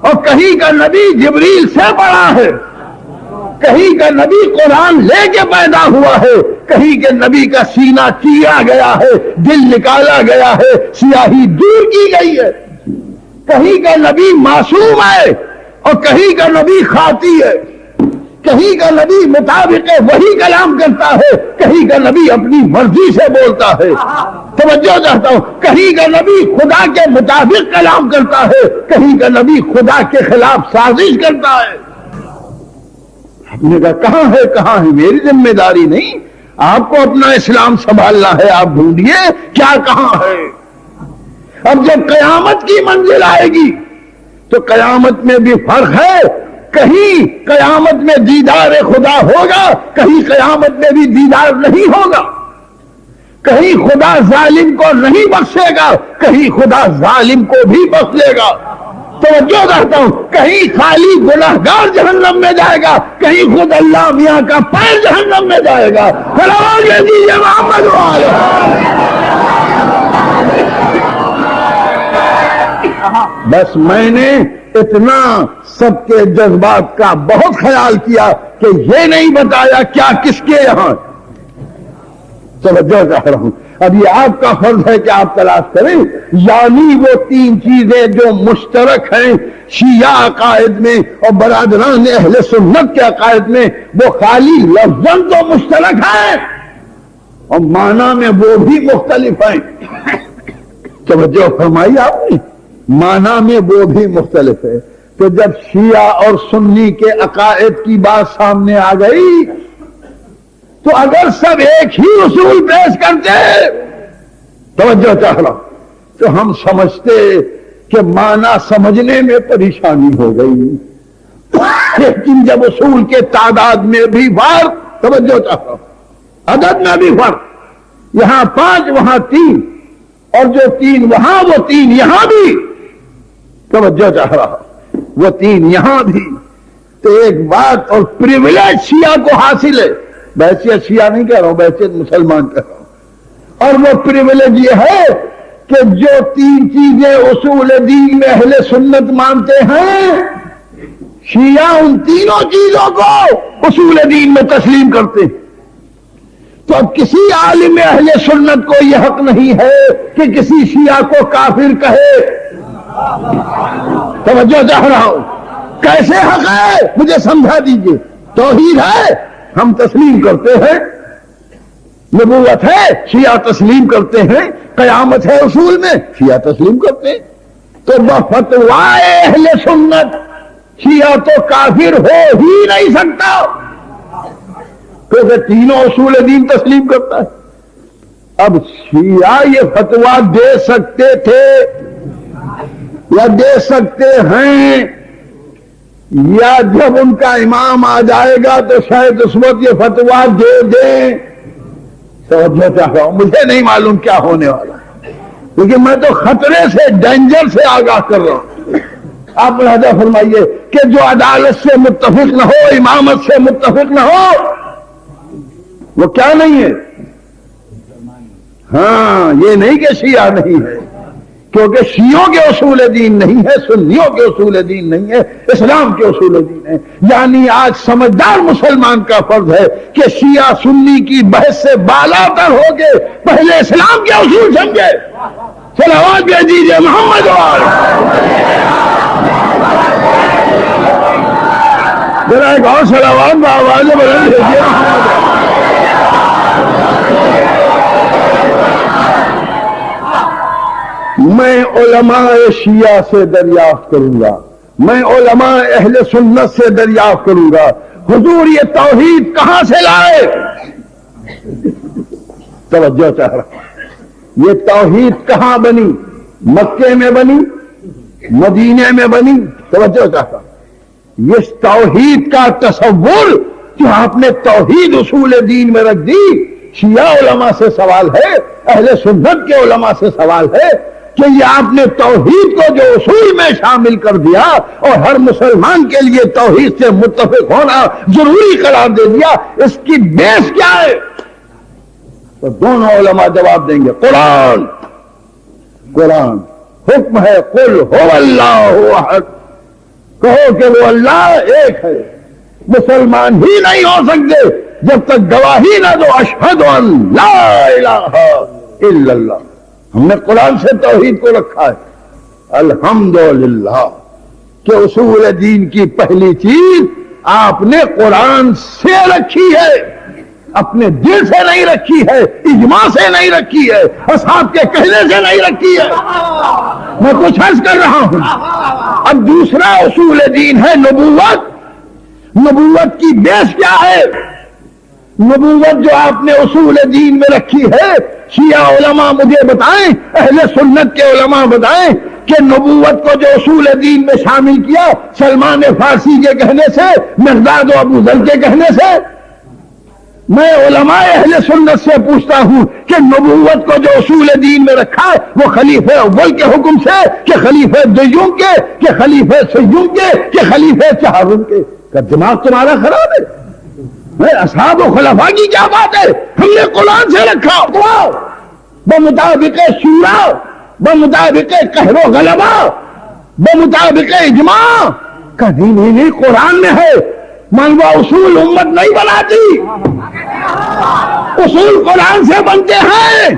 اور کہیں کا نبی جبریل سے پڑھا ہے، کہیں کا نبی قرآن لے کے پیدا ہوا ہے، کہیں کے نبی کا سینہ چیرا گیا ہے، دل نکالا گیا ہے، سیاہی دور کی گئی ہے، کہیں کا نبی معصوم ہے اور کہیں کا نبی خاطی ہے، کہیں کا نبی مطابق وہی کلام کرتا ہے، کہیں کا نبی اپنی مرضی سے بولتا ہے۔ توجہ چاہتا ہوں، کہیں کا نبی خدا کے مطابق کلام کرتا ہے، کہیں کا نبی خدا کے خلاف سازش کرتا ہے۔ آپ نے کہا کہاں ہے میری ذمہ داری نہیں، آپ کو اپنا اسلام سنبھالنا ہے، آپ ڈھونڈیے کیا کہاں ہے۔ اب جب قیامت کی منزل آئے گی تو قیامت میں بھی فرق ہے، کہیں قیامت میں دیدار خدا ہوگا، کہیں قیامت میں بھی دیدار نہیں ہوگا، کہیں خدا ظالم کو نہیں بخشے گا، کہیں خدا ظالم کو بھی بخش لے گا۔ توجہ کرتا ہوں، کہیں خالی گناہگار جہنم میں جائے گا، کہیں خود اللہ میاں کا پیر جہنم میں جائے گا۔ محمد بس میں نے اتنا سب کے جذبات کا بہت خیال کیا کہ یہ نہیں بتایا کیا کس کے یہاں۔ توجہ کر رہا ہوں، اب یہ آپ کا فرض ہے کہ آپ تلاش کریں، یعنی وہ 3 چیزیں جو مشترک ہیں شیعہ عقائد میں اور برادران اہل سنت کے عقائد میں، وہ خالی لفظاً تو مشترک ہیں اور معنی میں وہ بھی مختلف ہیں۔ توجہ فرمائی آپ نے، معنی میں وہ بھی مختلف ہے۔ تو جب شیعہ اور سنی کے عقائد کی بات سامنے آ گئی تو اگر سب ایک ہی اصول پیش کرتے، توجہ چاہ رہا، تو ہم سمجھتے کہ معنی سمجھنے میں پریشانی ہو گئی، لیکن جب اصول کے تعداد میں بھی فرق، توجہ چاہتا ہوں، عدد میں بھی فرق، یہاں 5 وہاں 3، اور جو 3 وہاں وہ 3 یہاں بھی، توجہ چاہ رہا، وہ 3 یہاں بھی، تو ایک بات اور پریویلیج شیعہ کو حاصل ہے، بحیثیت شیعہ نہیں کہہ رہا ہوں، بحیثیت مسلمان کہہ رہا ہوں، اور وہ پریویلیج یہ ہے کہ جو 3 چیزیں اصول دین میں اہل سنت مانتے ہیں، شیعہ ان تینوں چیزوں کو اصول دین میں تسلیم کرتے ہیں۔ تو اب کسی عالم اہل سنت کو یہ حق نہیں ہے کہ کسی شیعہ کو کافر کہے، توجہ چاہ رہا ہوں، کیسے حق ہے مجھے سمجھا دیجئے۔ توحید ہے ہم تسلیم کرتے ہیں، نبوت ہے شیعہ تسلیم کرتے ہیں، قیامت ہے اصول میں شیعہ تسلیم کرتے ہیں، تو بفتوائے اہل سنت شیعہ تو کافر ہو ہی نہیں سکتا، کیونکہ تینوں اصول دین تسلیم کرتا ہے۔ اب شیعہ یہ فتویٰ دے سکتے تھے یا دے سکتے ہیں، یا جب ان کا امام آ جائے گا تو شاید اس وقت یہ فتویٰ دے دیں، توجہ چاہ رہا ہوں، مجھے نہیں معلوم کیا ہونے والا ہے، لیکن میں تو خطرے سے، ڈینجر سے آگاہ کر رہا ہوں۔ آپ ملاحظہ فرمائیے کہ جو عدالت سے متفق نہ ہو، امامت سے متفق نہ ہو، وہ کیا نہیں ہے؟ ہاں، یہ نہیں کہ شیعہ نہیں ہے، کیونکہ شیعوں کے اصول دین نہیں ہے، سنیوں کے اصول دین نہیں ہے، اسلام کے اصول دین ہے۔ یعنی آج سمجھدار مسلمان کا فرض ہے کہ شیعہ سنی کی بحث سے بالا تر ہو کے پہلے اسلام کے اصول سمجھے۔ صلوات بھیجیے محمد ذرا ایک اور صلوات بآواز بلند بھیجیے محمد۔ میں علماء شیعہ سے دریافت کروں گا، میں علماء اہل سنت سے دریافت کروں گا، حضور یہ توحید کہاں سے لائے؟ توجہ چاہ رہا، یہ توحید کہاں بنی؟ مکے میں بنی، مدینے میں بنی، توجہ چاہ رہا، یہ توحید کا تصور جو آپ نے توحید اصول دین میں رکھ دی، شیعہ علماء سے سوال ہے، اہل سنت کے علماء سے سوال ہے کہ یہ آپ نے توحید کو جو اصول میں شامل کر دیا اور ہر مسلمان کے لیے توحید سے متفق ہونا ضروری قرار دے دیا، اس کی بیس کیا ہے؟ تو دونوں علماء جواب دیں گے، قرآن حکم ہے، قل هو اللہ احد، کہو کہ وہ اللہ ایک ہے، مسلمان ہی نہیں ہو سکتے جب تک گواہی نہ دو اشہد ان لا الہ الا اللہ۔ ہم نے قرآن سے توحید کو رکھا ہے، الحمدللہ، کہ اصول دین کی پہلی چیز آپ نے قرآن سے رکھی ہے، اپنے دل سے نہیں رکھی ہے، اجماع سے نہیں رکھی ہے، اصحاب کے کہنے سے نہیں رکھی ہے، میں کچھ عرض کر رہا ہوں۔ اب دوسرا اصول دین ہے نبوت۔ نبوت کی بیس کیا ہے؟ نبوت جو آپ نے اصول دین میں رکھی ہے، شیعہ علماء مجھے بتائیں، اہل سنت کے علماء بتائیں کہ نبوت کو جو اصول دین میں شامل کیا، سلمان فارسی کے کہنے سے، مقداد و ابو ذر کے کہنے سے؟ میں علماء اہل سنت سے پوچھتا ہوں کہ نبوت کو جو اصول دین میں رکھا ہے وہ خلیفہ اول کے حکم سے، کہ خلیفہ دوم کے، کہ خلیفہ سیوم کے، کہ خلیفہ چہارم کے؟ کہ دماغ تمہارا خراب ہے؟ اصحاب و خلفاء کی کیا بات ہے؟ ہم نے قرآن سے رکھا، بمطابق شورا، بمطابق قہر و غلبہ، بمطابق اجماع۔ کہ نہیں قرآن میں ہے، منوا اصول امت نہیں بناتی، اصول قرآن سے بنتے ہیں۔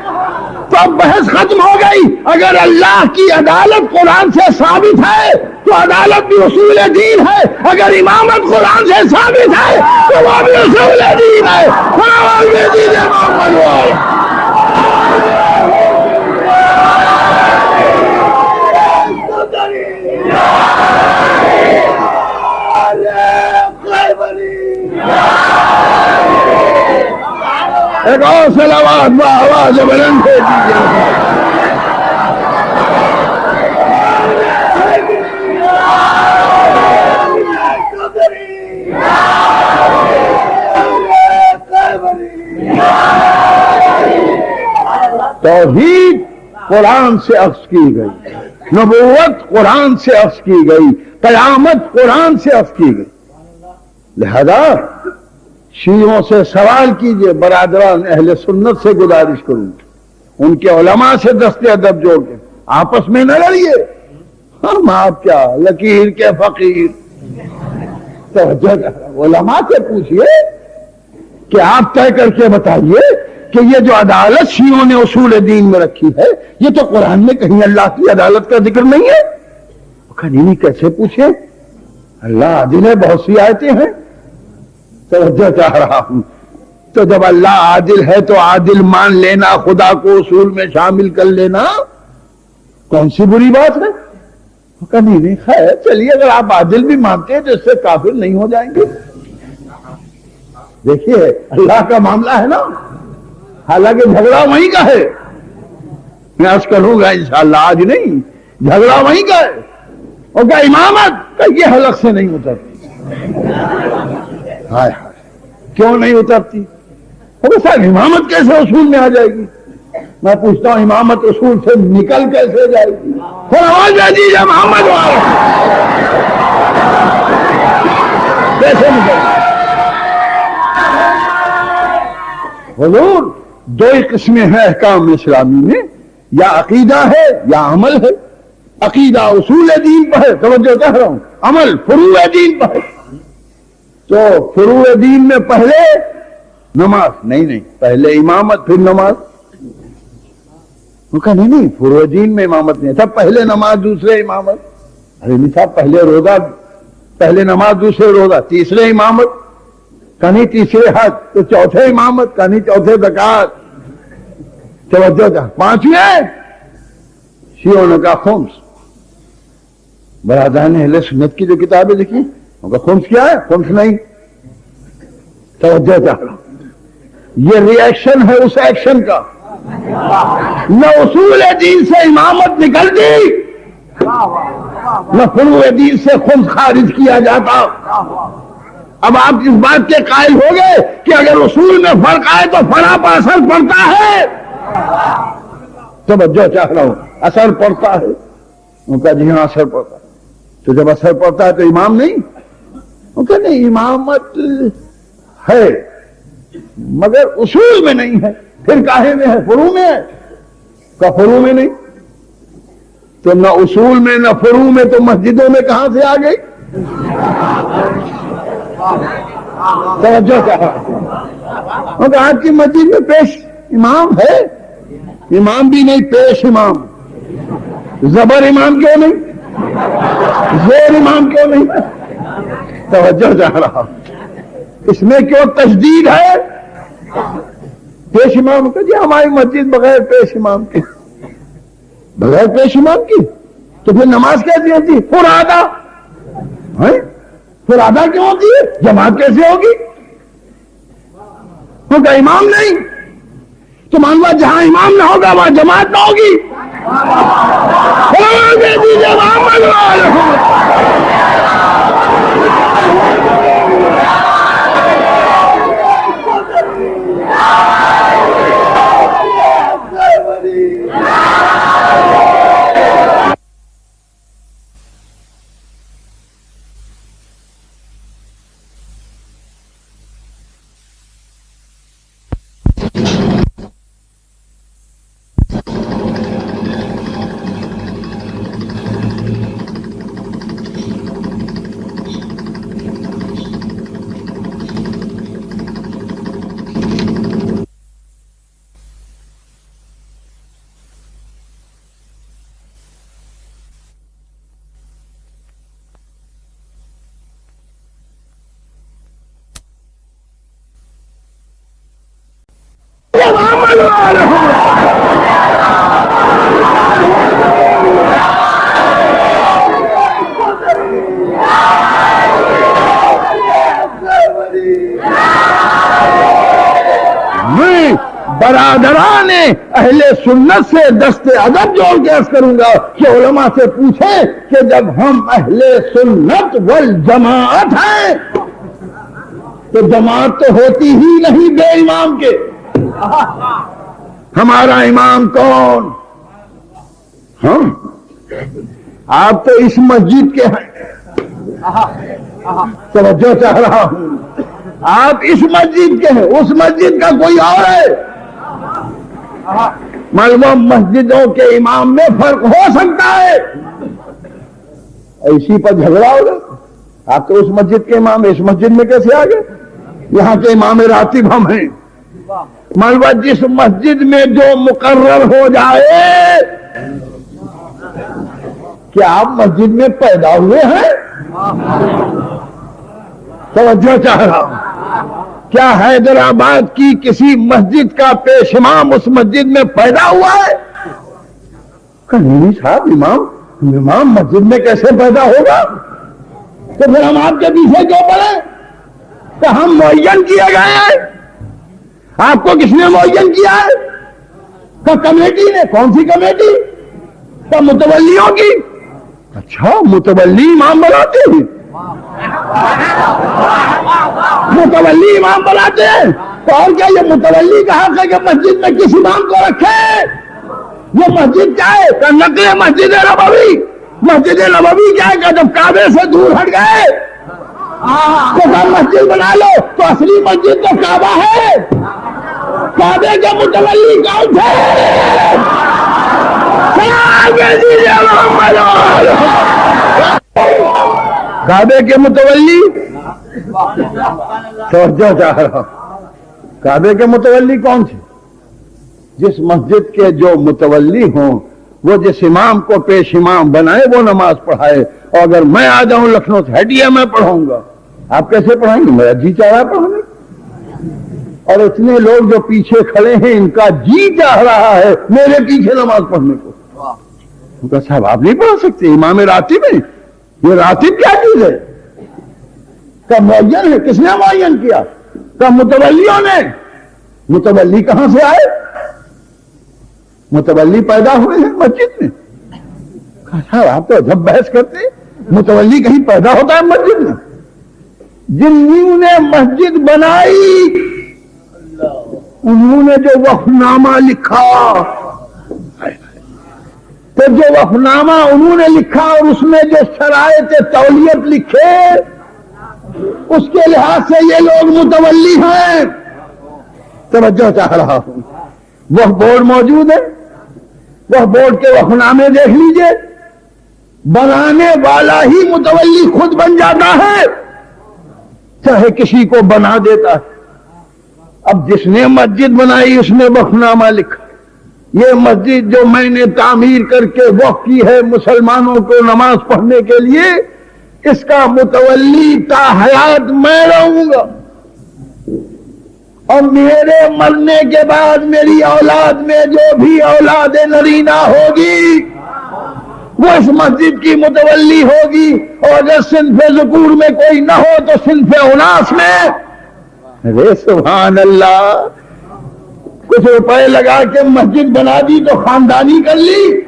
تو اب بحث ختم ہو گئی۔ اگر اللہ کی عدالت قرآن سے ثابت ہے تو عدالت بھی اصول دین ہے، اگر امامت قرآن سے ثابت ہے تو وہ بھی اصول دین ہے۔ ایک اور صلوات بآواز بلند سے دیجیے۔ توحید قرآن سے اخذ کی گئی، نبوت قرآن سے اخذ کی گئی، قیامت قرآن سے اخذ کی گئی۔ لہذا شیعوں سے سوال کیجئے، برادران اہل سنت سے گزارش کروں، ان کے علماء سے دست ادب جوڑ کے آپس میں نہ لڑیے، ہم آپ کیا لکیر کے فقیر۔ توجہ علماء سے پوچھئے کہ آپ طے کر کے بتائیے کہ یہ جو عدالت شیعوں نے اصول دین میں رکھی ہے، یہ تو قرآن میں کہیں اللہ کی عدالت کا ذکر نہیں ہے۔ نہیں کیسے پوچھے؟ اللہ عادل ہے، بہت سی آیتیں ہیں۔ توجہ چاہ رہا ہوں، تو جب اللہ عادل ہے تو عادل مان لینا، خدا کو اصول میں شامل کر لینا کون سی بری بات ہے؟ نہیں خیر چلیے، اگر آپ عادل بھی مانتے ہیں تو اس سے کافر نہیں ہو جائیں گے۔ دیکھیے اللہ کا معاملہ ہے نا، حالانکہ جھگڑا وہیں کا ہے، میں عرض کروں گا انشاءاللہ، آج نہیں، جھگڑا وہیں کا ہے۔ اور کیا امامت کہ یہ حلق سے نہیں اترتی؟ ہائے ہائے، کیوں نہیں اترتی؟ صاحب امامت کیسے اصول میں آ جائے گی؟ میں پوچھتا ہوں امامت اصول سے نکل کیسے جائے گی؟ پھر آواز دے دیجیے محمد والا کیسے نکل؟ حضور دو ہی قسمیں ہیں احکام اسلامی میں، یا عقیدہ ہے یا عمل ہے۔ عقیدہ اصول دین پر ہے، توجہ کہہ رہا ہوں، عمل فروع دین پر ہے۔ تو فروع دین میں پہلے نماز نہیں، پہلے امامت پھر نماز۔ وہ کہا نہیں فروع دین میں امامت نہیں، تب پہلے نماز دوسرے امامت۔ ارے نہیں صاحب، پہلے روزہ، پہلے نماز دوسرے روزہ، تیسرے امامت، کہیں تیسرے حج تو چوتھے امامت، کہیں چوتھے زکات۔ توجہ تھا پانچویں شیعوں نے کہا خمس۔ برادران اہل سنت کی جو کتابیں لکھی ان کا خمس کیا ہے؟ خمس نہیں۔ توجہ چاہ رہا ہوں، یہ ری ایکشن ہے اس ایکشن کا۔ نہ اصول دین سے امامت نکل گئی، نہ فروع دین سے خمس خارج کیا جاتا۔ اب آپ اس بات کے قائل ہو گئے کہ اگر اصول میں فرق آئے تو فرع پر اثر پڑتا ہے۔ توجہ چاہ رہا ہوں، اثر پڑتا ہے؟ ان کا جی ہاں اثر پڑتا ہے۔ تو جب اثر پڑتا ہے تو امام نہیں؟ ان کا نہیں، امامت ہے مگر اصول میں نہیں ہے۔ پھر کاہے میں ہے؟ فروع میں ہے۔ کا فروع میں نہیں؟ تو نہ اصول میں نہ فروع میں، تو مسجدوں میں کہاں سے آ گئی؟ توجہ کہا، آج کی مسجد میں پیش امام ہے، امام بھی نہیں، پیش امام۔ زبر امام کیوں نہیں؟ زیر امام کیوں نہیں؟ توجہ چاہ رہا، اس میں کیوں تشدید ہے؟ پیش امام کا جی ہماری مسجد بغیر پیش امام کی، بغیر پیش امام کی تو پھر نماز کیسی ہوتی؟ فرادہ۔ فرادہ کیوں ہوتی ہے؟ جماعت کیسے ہوگی؟ کیونکہ امام نہیں، تو مان لو جہاں امام نہ ہوگا وہاں جماعت نہ ہوگی۔ برادران اہل سنت سے دست ادب جوڑ کے عرض کروں گا کہ علماء سے پوچھیں کہ جب ہم اہل سنت والجماعت ہیں تو جماعت تو ہوتی ہی نہیں بے امام کے۔ ہمارا امام کون؟ ہم؟ آپ تو اس مسجد کے ہیں، توجہ چاہ رہا ہوں، آپ اس مسجد کے ہیں، اس مسجد کا کوئی اور ہے؟ معلوم مسجدوں کے امام میں فرق ہو سکتا ہے، اسی پر جھگڑا ہوگا۔ آپ تو اس مسجد کے امام، اس مسجد میں کیسے آ گئے؟ یہاں کے امام راتب ہم ہیں۔ معلوم جس مسجد میں جو مقرر ہو جائے، کیا آپ مسجد میں پیدا ہوئے ہیں؟ توجہ چاہ رہا ہوں، کیا حیدرآباد کی کسی مسجد کا پیش امام اس مسجد میں پیدا ہوا ہے؟ کہ نہیں صاحب، امام مسجد میں کیسے پیدا ہوگا؟ تو پھر ہم آپ کے پیچھے کیوں پڑے؟ کہ ہم معین کیے گئے ہیں۔ آپ کو کس نے معین کیا ہے؟ کہ کمیٹی نے۔ کون سی کمیٹی؟ کہ متولیوں کی۔ اچھا، متولی امام بناتے ہیں؟ متولی امام بناتے ہیں تو اور کیا یہ متولی کا حق ہے کہ مسجد میں کس امام کو رکھے؟ یہ مسجد کیا ہے؟ کہ نقل مسجد نبوی۔ مسجد نبوی کیا ہے؟ کہ جب کعبے سے دور ہٹ گئے تو کب مسجد بنا لو، تو اصلی مسجد تو کعبہ ہے۔ کعبے کے متولی کون تھے؟ کعبے کے متولی، توجہ چاہ رہا ہوں، کعبے کے متولی کون تھے؟ جس مسجد کے جو متولی ہوں، وہ جس امام کو پیش امام بنائے وہ نماز پڑھائے۔ اور اگر میں آ جاؤں لکھنؤ سے، ہٹیے میں پڑھاؤں گا، آپ کیسے پڑھائیں گے؟ میرا جی چاہ رہا پڑھانے، اور اتنے لوگ جو پیچھے کھڑے ہیں ان کا جی چاہ رہا ہے میرے پیچھے نماز پڑھنے کو۔ صاحب آپ نہیں پڑھ سکتے، امام راتب ہے۔ یہ راتب کیا چیز ہے؟ کہ معین ہے۔ کس نے معین کیا؟ کہ متولیوں نے۔ متولی کہاں سے آئے؟ متولی پیدا ہوئے ہیں مسجد میں۔ صاحب آپ تو جب بحث کرتے، متولی کہیں پیدا ہوتا ہے مسجد میں؟ جنہوں نے مسجد بنائی انہوں نے جو وقف نامہ لکھا، تو جو وقف نامہ انہوں نے لکھا اور اس میں جو شرائط تولیت لکھے، اس کے لحاظ سے یہ لوگ متولی ہیں۔ توجہ چاہ رہا ہوں، وہ بورڈ موجود ہے، وہ بورڈ کے وقف نامے دیکھ لیجئے، بنانے والا ہی متولی خود بن جاتا ہے، چاہے کسی کو بنا دیتا ہے۔ اب جس نے مسجد بنائی اس نے وقف نامہ لکھا، یہ مسجد جو میں نے تعمیر کر کے وقف کی ہے مسلمانوں کو نماز پڑھنے کے لیے، اس کا متولی تا حیات میں رہوں گا، اور میرے مرنے کے بعد میری اولاد میں جو بھی اولاد نرینہ ہوگی وہ اس مسجد کی متولی ہوگی، اور اگر صنف ذکور میں کوئی نہ ہو تو صنف اناس میں۔ ارے سبحان اللہ، کچھ روپے لگا کے مسجد بنا دی تو خاندانی کر لی۔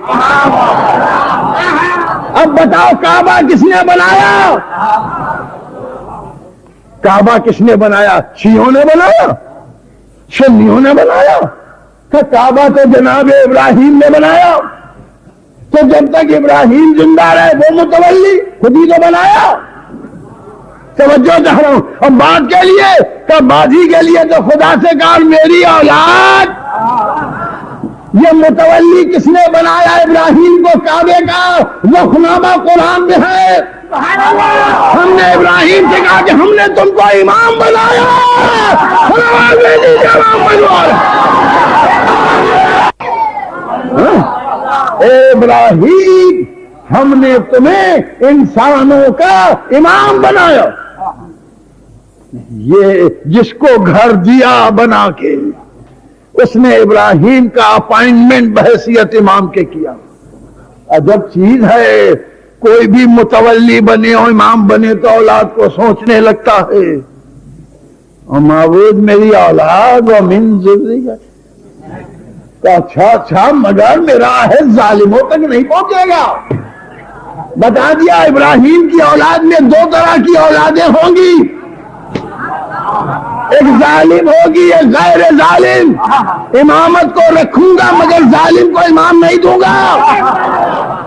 اب بتاؤ کعبہ کس نے بنایا؟ کعبہ کس نے بنایا؟ شیعوں نے بنایا؟ سنیوں نے بنایا؟ کہ کعبہ تو جناب ابراہیم نے بنایا، تو جب تک ابراہیم زندہ رہے وہ متولی خود ہی تو بنایا۔ توجہ چاہ رہا ہوں، اور بات کے لیے تو بازی کے لیے تو خدا سے کہا میری اولاد، یہ متولی کس نے بنایا؟ ابراہیم کو کعبے کا وقف نامہ قرآن میں ہے۔ ہم نے ابراہیم سے کہا کہ ہم نے تم کو امام بنایا، اے ابراہیم ہم نے تمہیں انسانوں کا امام بنایا۔ یہ جس کو گھر دیا بنا کے، اس نے ابراہیم کا اپائنٹمنٹ بحیثیت امام کے کیا۔ عجب چیز ہے، کوئی بھی متولی بنے اور امام بنے تو اولاد کو سوچنے لگتا ہے، اور معبود میری اولاد و من ذریت، اچھا مگر میرا عہد ظالموں تک نہیں پہنچے گا۔ بتا دیا ابراہیم کی اولاد میں دو طرح کی اولادیں ہوں گی، ایک ظالم ہوگی ایک غیر ظالم. امامت کو رکھوں گا مگر ظالم کو امام نہیں دوں گا.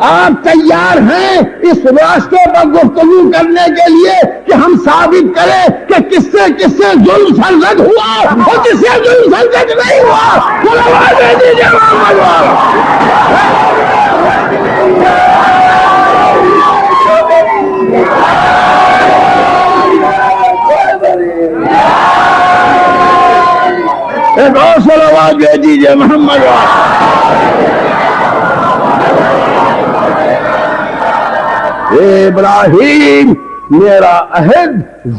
آپ تیار ہیں اس راستے پر گفتگو کرنے کے لیے کہ ہم ثابت کریں کہ کس سے ظلم سرزد ہوا اور کس سے ظلم سرزد نہیں ہوا؟ صلوات دیجیے محمد والے. ایک اور صلوات دے دیجیے محمد والے. ابراہیم میرا عہد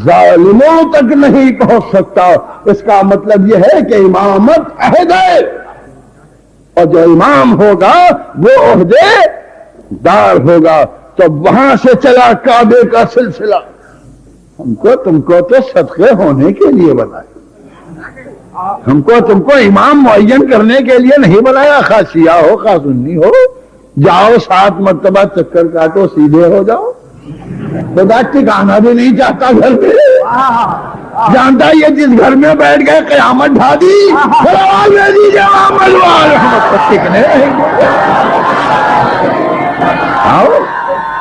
ظالموں تک نہیں پہنچ سکتا. اس کا مطلب یہ ہے کہ امامت عہد ہے اور جو امام ہوگا وہ عہدے دار ہوگا. تو وہاں سے چلا کعبے کا سلسلہ. تم کو تو صدقے ہونے کے لیے بنایا, ہم کو تم کو امام معین کرنے کے لیے نہیں بنایا. خواہ سیاہ ہو خواہ سنی ہو, جاؤ 7 مرتبہ چکر کاٹو سیدھے ہو جاؤ. خدا ٹھکانا بھی نہیں چاہتا گھر میں, جانتا یہ جس گھر میں بیٹھ گئے قیامت ڈھا دی. ٹکنے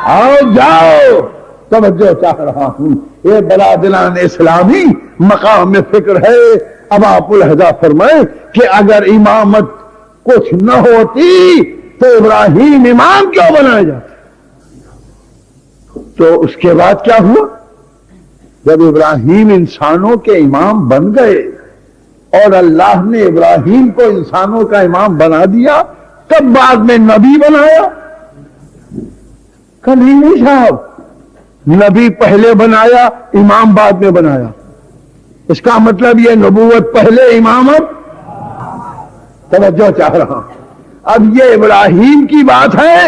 آؤ جاؤ. توجہ چاہ رہا ہوں, یہ برادران اسلامی مقام فکر ہے. اب آپ الہدہ فرمائیں کہ اگر امامت کچھ نہ ہوتی تو ابراہیم امام کیوں بنایا جاتا؟ تو اس کے بعد کیا ہوا؟ جب ابراہیم انسانوں کے امام بن گئے اور اللہ نے ابراہیم کو انسانوں کا امام بنا دیا, تب بعد میں نبی بنایا. کبھی نہیں صاحب, نبی پہلے بنایا امام بعد میں بنایا. اس کا مطلب یہ نبوت پہلے امامت. توجہ چاہ رہا ہوں. اب یہ ابراہیم کی بات ہے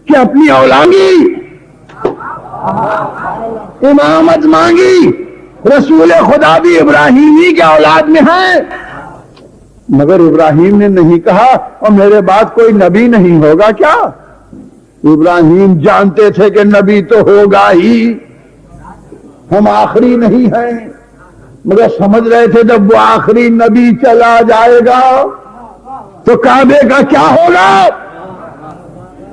کہ اپنی اولادی امامت مانگی. رسول خدا بھی ابراہیمی کے اولاد میں ہے, مگر ابراہیم نے نہیں کہا اور میرے بعد کوئی نبی نہیں ہوگا کیا. ابراہیم جانتے تھے کہ نبی تو ہوگا ہی, ہم آخری نہیں ہیں, مگر سمجھ رہے تھے جب وہ آخری نبی چلا جائے گا تو کعبے کا کیا ہوگا.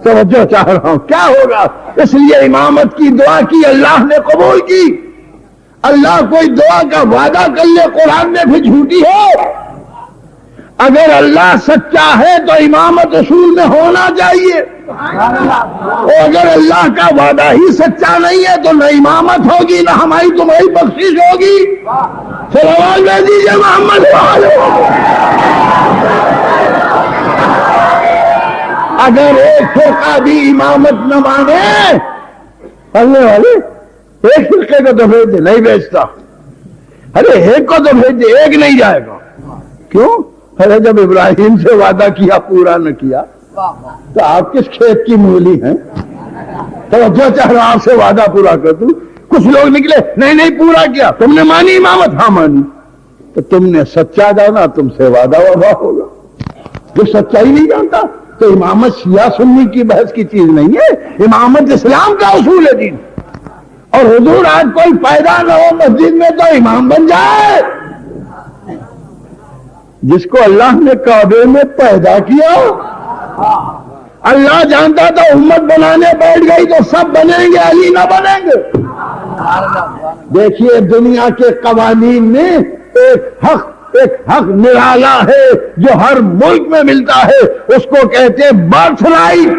توجہ چاہ رہا ہوں, کیا ہوگا. اس لیے امامت کی دعا کی, اللہ نے قبول کی. اللہ کوئی دعا کا وعدہ کر لے قرآن میں بھی جھوٹی ہے. اگر اللہ سچا ہے تو امامت رسول میں ہونا چاہیے, اور اگر اللہ کا وعدہ ہی سچا نہیں ہے تو نہ امامت ہوگی نہ ہماری تمہاری بخشش ہوگی. صلوات دے دیجیے محمد والے. اگر ایک فرقہ بھی امامت نہ مانے, اللہ والے ایک فرقے کو تو بھیج دے, نہیں بیچتا. ارے ایک کو تو بھیج دے, ایک نہیں جائے گا. کیوں؟ ارے جب ابراہیم سے وعدہ کیا پورا نہ کیا تو آپ کس کھیت کی مولی ہیں؟ توجہ چاہ رہا آپ سے وعدہ پورا کر دوں. کچھ لوگ نکلے نہیں پورا کیا, تم نے مانی امامت؟ ہاں مانی. تو تم نے سچا جانا, تم سے وعدہ وفا ہوگا. جو سچائی نہیں جانتا تو امامت شیعہ سنی کی بحث کی چیز نہیں ہے, امامت اسلام کا اصول ہے دین. اور حضور آج کوئی پیدا نہ ہو مسجد میں تو امام بن جائے. جس کو اللہ نے کعبے میں پیدا کیا, اللہ جانتا تھا امت بنانے بیٹھ گئی تو سب بنیں گے, علی نہ بنیں گے. دیکھیے دنیا کے قوانین میں ایک حق نرالا ہے جو ہر ملک میں ملتا ہے, اس کو کہتے ہیں برتھ رائٹ.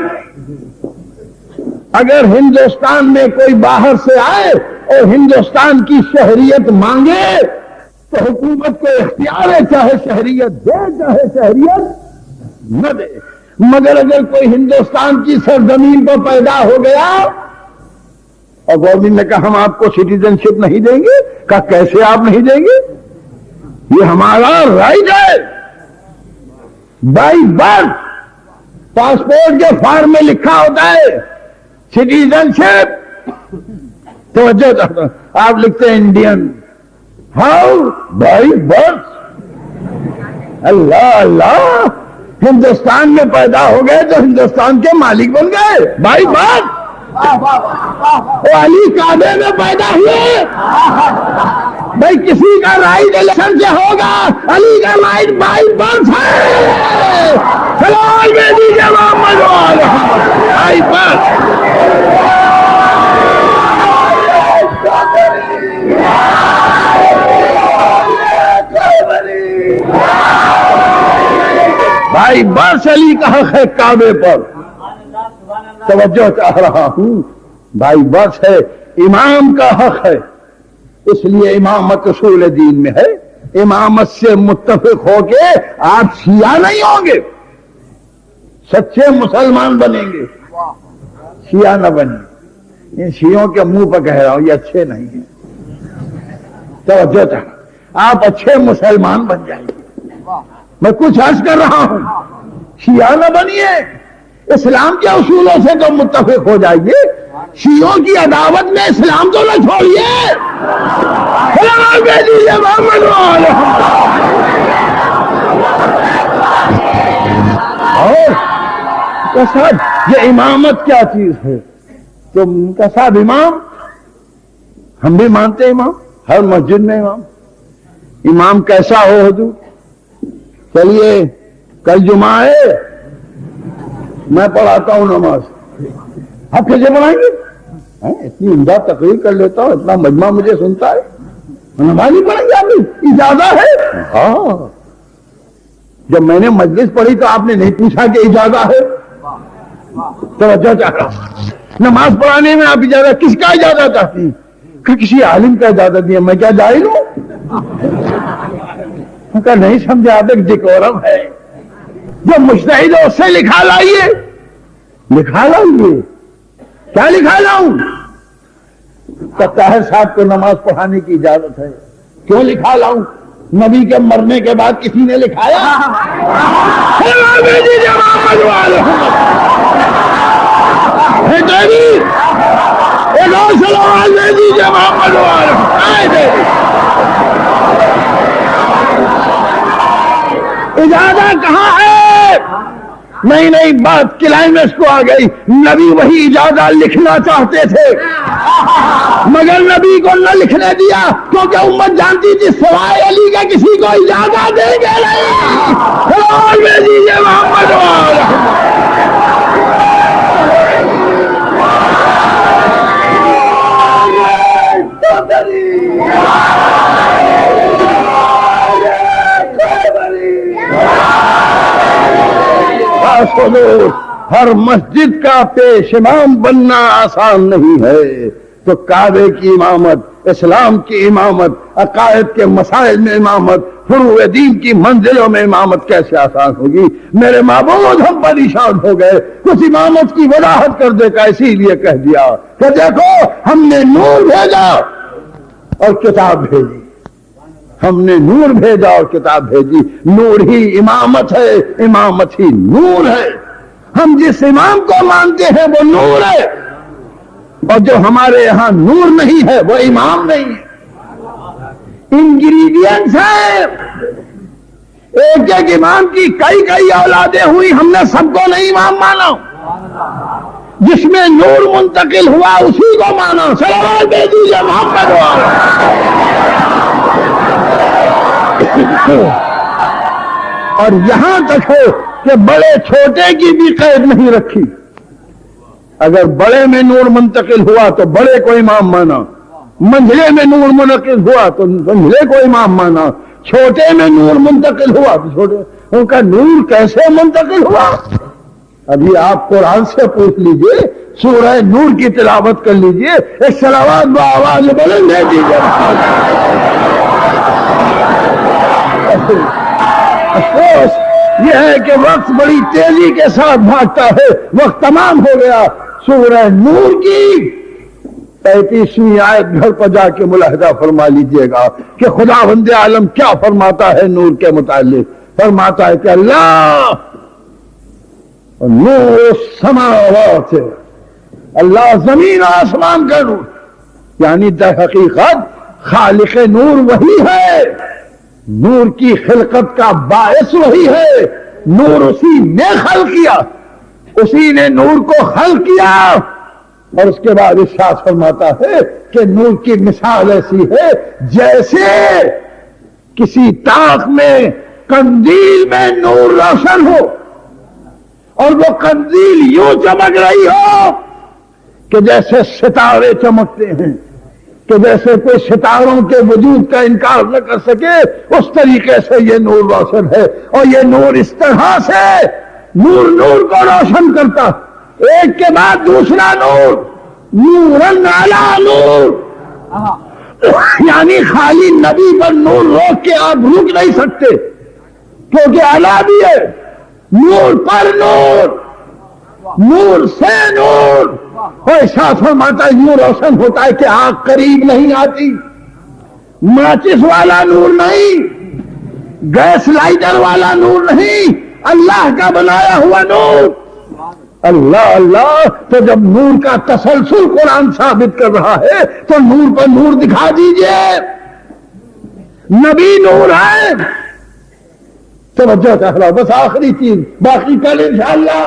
اگر ہندوستان میں کوئی باہر سے آئے اور ہندوستان کی شہریت مانگے تو حکومت کو اختیار ہے, چاہے شہریت دے چاہے شہریت نہ دے. مگر اگر کوئی ہندوستان کی سرزمین پر پیدا ہو گیا اور گورنمنٹ نے کہا ہم آپ کو سٹیزن شپ نہیں دیں گے, کہا کیسے آپ نہیں دیں گے, یہ ہمارا رائٹ ہے بائی برتھ. پاسپورٹ کے فارم میں لکھا ہوتا ہے سٹیزن شپ. توجہ چاہتا ہوں, آپ لکھتے ہیں انڈین, ہاؤ بائی برتھ. اللہ اللہ, ہندوستان میں پیدا ہو گئے تو ہندوستان کے مالک بن گئے بائی برتھ. وہ علی کعبے میں پیدا ہوئے, بھائی کسی کا رائٹ الیکشن سے ہوگا، علی کا رائٹ بائی برتھ ہے. سلام میں دیجیے محمد بائی برتھ. بھائی برث علی کا حق ہے کعبے پر. توجہ چاہ رہا ہوں، بھائی برث ہے، امام کا حق ہے. اس لیے امامت اصول دین میں ہے. امامت سے متفق ہو کے آپ شیعہ نہیں ہوں گے، سچے مسلمان بنیں گے، شیعہ نہ بنیں. ان شیعوں کے منہ پر کہہ رہا ہوں یہ اچھے نہیں ہیں. توجہ چاہ، آپ اچھے مسلمان بن جائیں گے. میں کچھ عرض کر رہا ہوں، شیعہ نہ بنیے، اسلام کے اصولوں سے تو متفق ہو جائیے. شیعوں کی عداوت میں اسلام تو نہ چھوڑیے. اور صاحب یہ امامت کیا چیز ہے؟ تم کا صاحب امام، ہم بھی مانتے امام، ہر مسجد میں امام کیسا ہو حضور؟ چلیے کل جمعہ ہے، میں پڑھاتا ہوں نماز، آپ کیسے پڑھائیں گے؟ اتنی عمدہ تقریر کر لیتا ہوں، اتنا مجمع مجھے سنتا ہے، نماز نہیں پڑھیں گے آپ؟ اجازت ہے؟ ہاں. جب میں نے مجلس پڑھی تو آپ نے نہیں پوچھا کہ اجازت ہے؟ توجہ چاہ رہا، نماز پڑھانے میں آپ اجازت، کس کا اجازت چاہتی ہیں؟ کہ کسی عالم کا اجازت دیا. میں کیا جاہل ہوں؟ کہ نہیں سمجھا، آپ ایک ڈیکورم ہے. جو مجتہد ہے اس سے لکھا لائیے. لکھا لائیے. کیا لکھا لاؤں؟ طاہر صاحب کو نماز پڑھانے کی اجازت ہے. کیوں لکھا لاؤں؟ نبی کے مرنے کے بعد کسی نے لکھایا؟ اجازت کہاں ہے؟ نہیں بات کلائمیکس کو آ گئی. نبی وہی اجازت لکھنا چاہتے تھے مگر نبی کو نہ لکھنے دیا، کیونکہ امت جانتی تھی سوائے علی کا کسی کو اجازت دیں گے نہیں. محمد ہر مسجد کا پیش امام بننا آسان نہیں ہے. تو کعبے کی امامت، اسلام کی امامت، عقائد کے مسائل میں امامت، فروع دین کی منزلوں میں امامت کیسے آسان ہوگی؟ میرے معبود ہم پریشان ہو گئے. کچھ امامت کی وضاحت کر دے کا اسی لیے کہہ دیا کہ دیکھو ہم نے نور بھیجا اور کتاب بھیجی. ہم نے نور بھیجا اور کتاب بھیجی. نور ہی امامت ہے، امامت ہی نور ہے. ہم جس امام کو مانتے ہیں وہ نور ہے، اور جو ہمارے یہاں نور نہیں ہے وہ امام نہیں ہے. انگریڈینٹس ہیں. ایک ایک امام کی کئی اولادیں ہوئی، ہم نے سب کو نہیں امام مانا. جس میں نور منتقل ہوا اسی کو مانا. صلوات دے دیجیے محمد. اور یہاں تک ہے کہ بڑے چھوٹے کی بھی قید نہیں رکھی. اگر بڑے میں نور منتقل ہوا تو بڑے کو امام مانا، منجلے میں نور منتقل ہوا تو منجلے کو امام مانا، چھوٹے میں نور منتقل ہوا تو چھوٹے. ان کا نور کیسے منتقل ہوا؟ ابھی آپ قرآن سے پوچھ لیجئے، سورہ نور کی تلاوت کر لیجئے. ایک صلوات بآواز بلند دے دیجئے. افسوس یہ ہے کہ وقت بڑی تیزی کے ساتھ بھاگتا ہے. وقت تمام ہو گیا. سورہ نور کی 35ویں آیت گھر پر جا کے ملاحظہ فرما لیجئے گا کہ خداوند عالم کیا فرماتا ہے نور کے متعلق. فرماتا ہے کہ اللہ نور السماوات، اللہ زمین و آسمان کا نور، یعنی در حقیقت خالق نور وہی ہے. نور کی خلقت کا باعث وہی ہے. نور اسی نے خلق کیا، اسی نے نور کو خلق کیا. اور اس کے بعد ارشاد فرماتا ہے کہ نور کی مثال ایسی ہے جیسے کسی طاق میں قندیل میں نور روشن ہو اور وہ قندیل یوں چمک رہی ہو کہ جیسے ستارے چمکتے ہیں، کہ جیسے کوئی ستاروں کے وجود کا انکار نہ کر سکے، اس طریقے سے یہ نور روشن ہے۔ اور یہ نور اس طرح سے نور کو روشن کرتا، ایک کے بعد دوسرا نور، نورن علی نور، یعنی خالی نبی پر نور روک کے آپ رک نہیں سکتے، کیونکہ علی بھی ہے، نور پر نور، نور سے نور۔ اور ارشاد فرماتا ہے یوں روشن ہوتا ہے کہ آنکھ قریب نہیں آتی، ماچس والا نور نہیں، گیس لائٹر والا نور نہیں، اللہ کا بنایا ہوا نور۔ اللہ اللہ، تو جب نور کا تسلسل قرآن ثابت کر رہا ہے تو نور پر نور دکھا دیجئے۔ نبی نور ہے، توجہ کہہ بس آخری چیز، باقی کل انشاءاللہ۔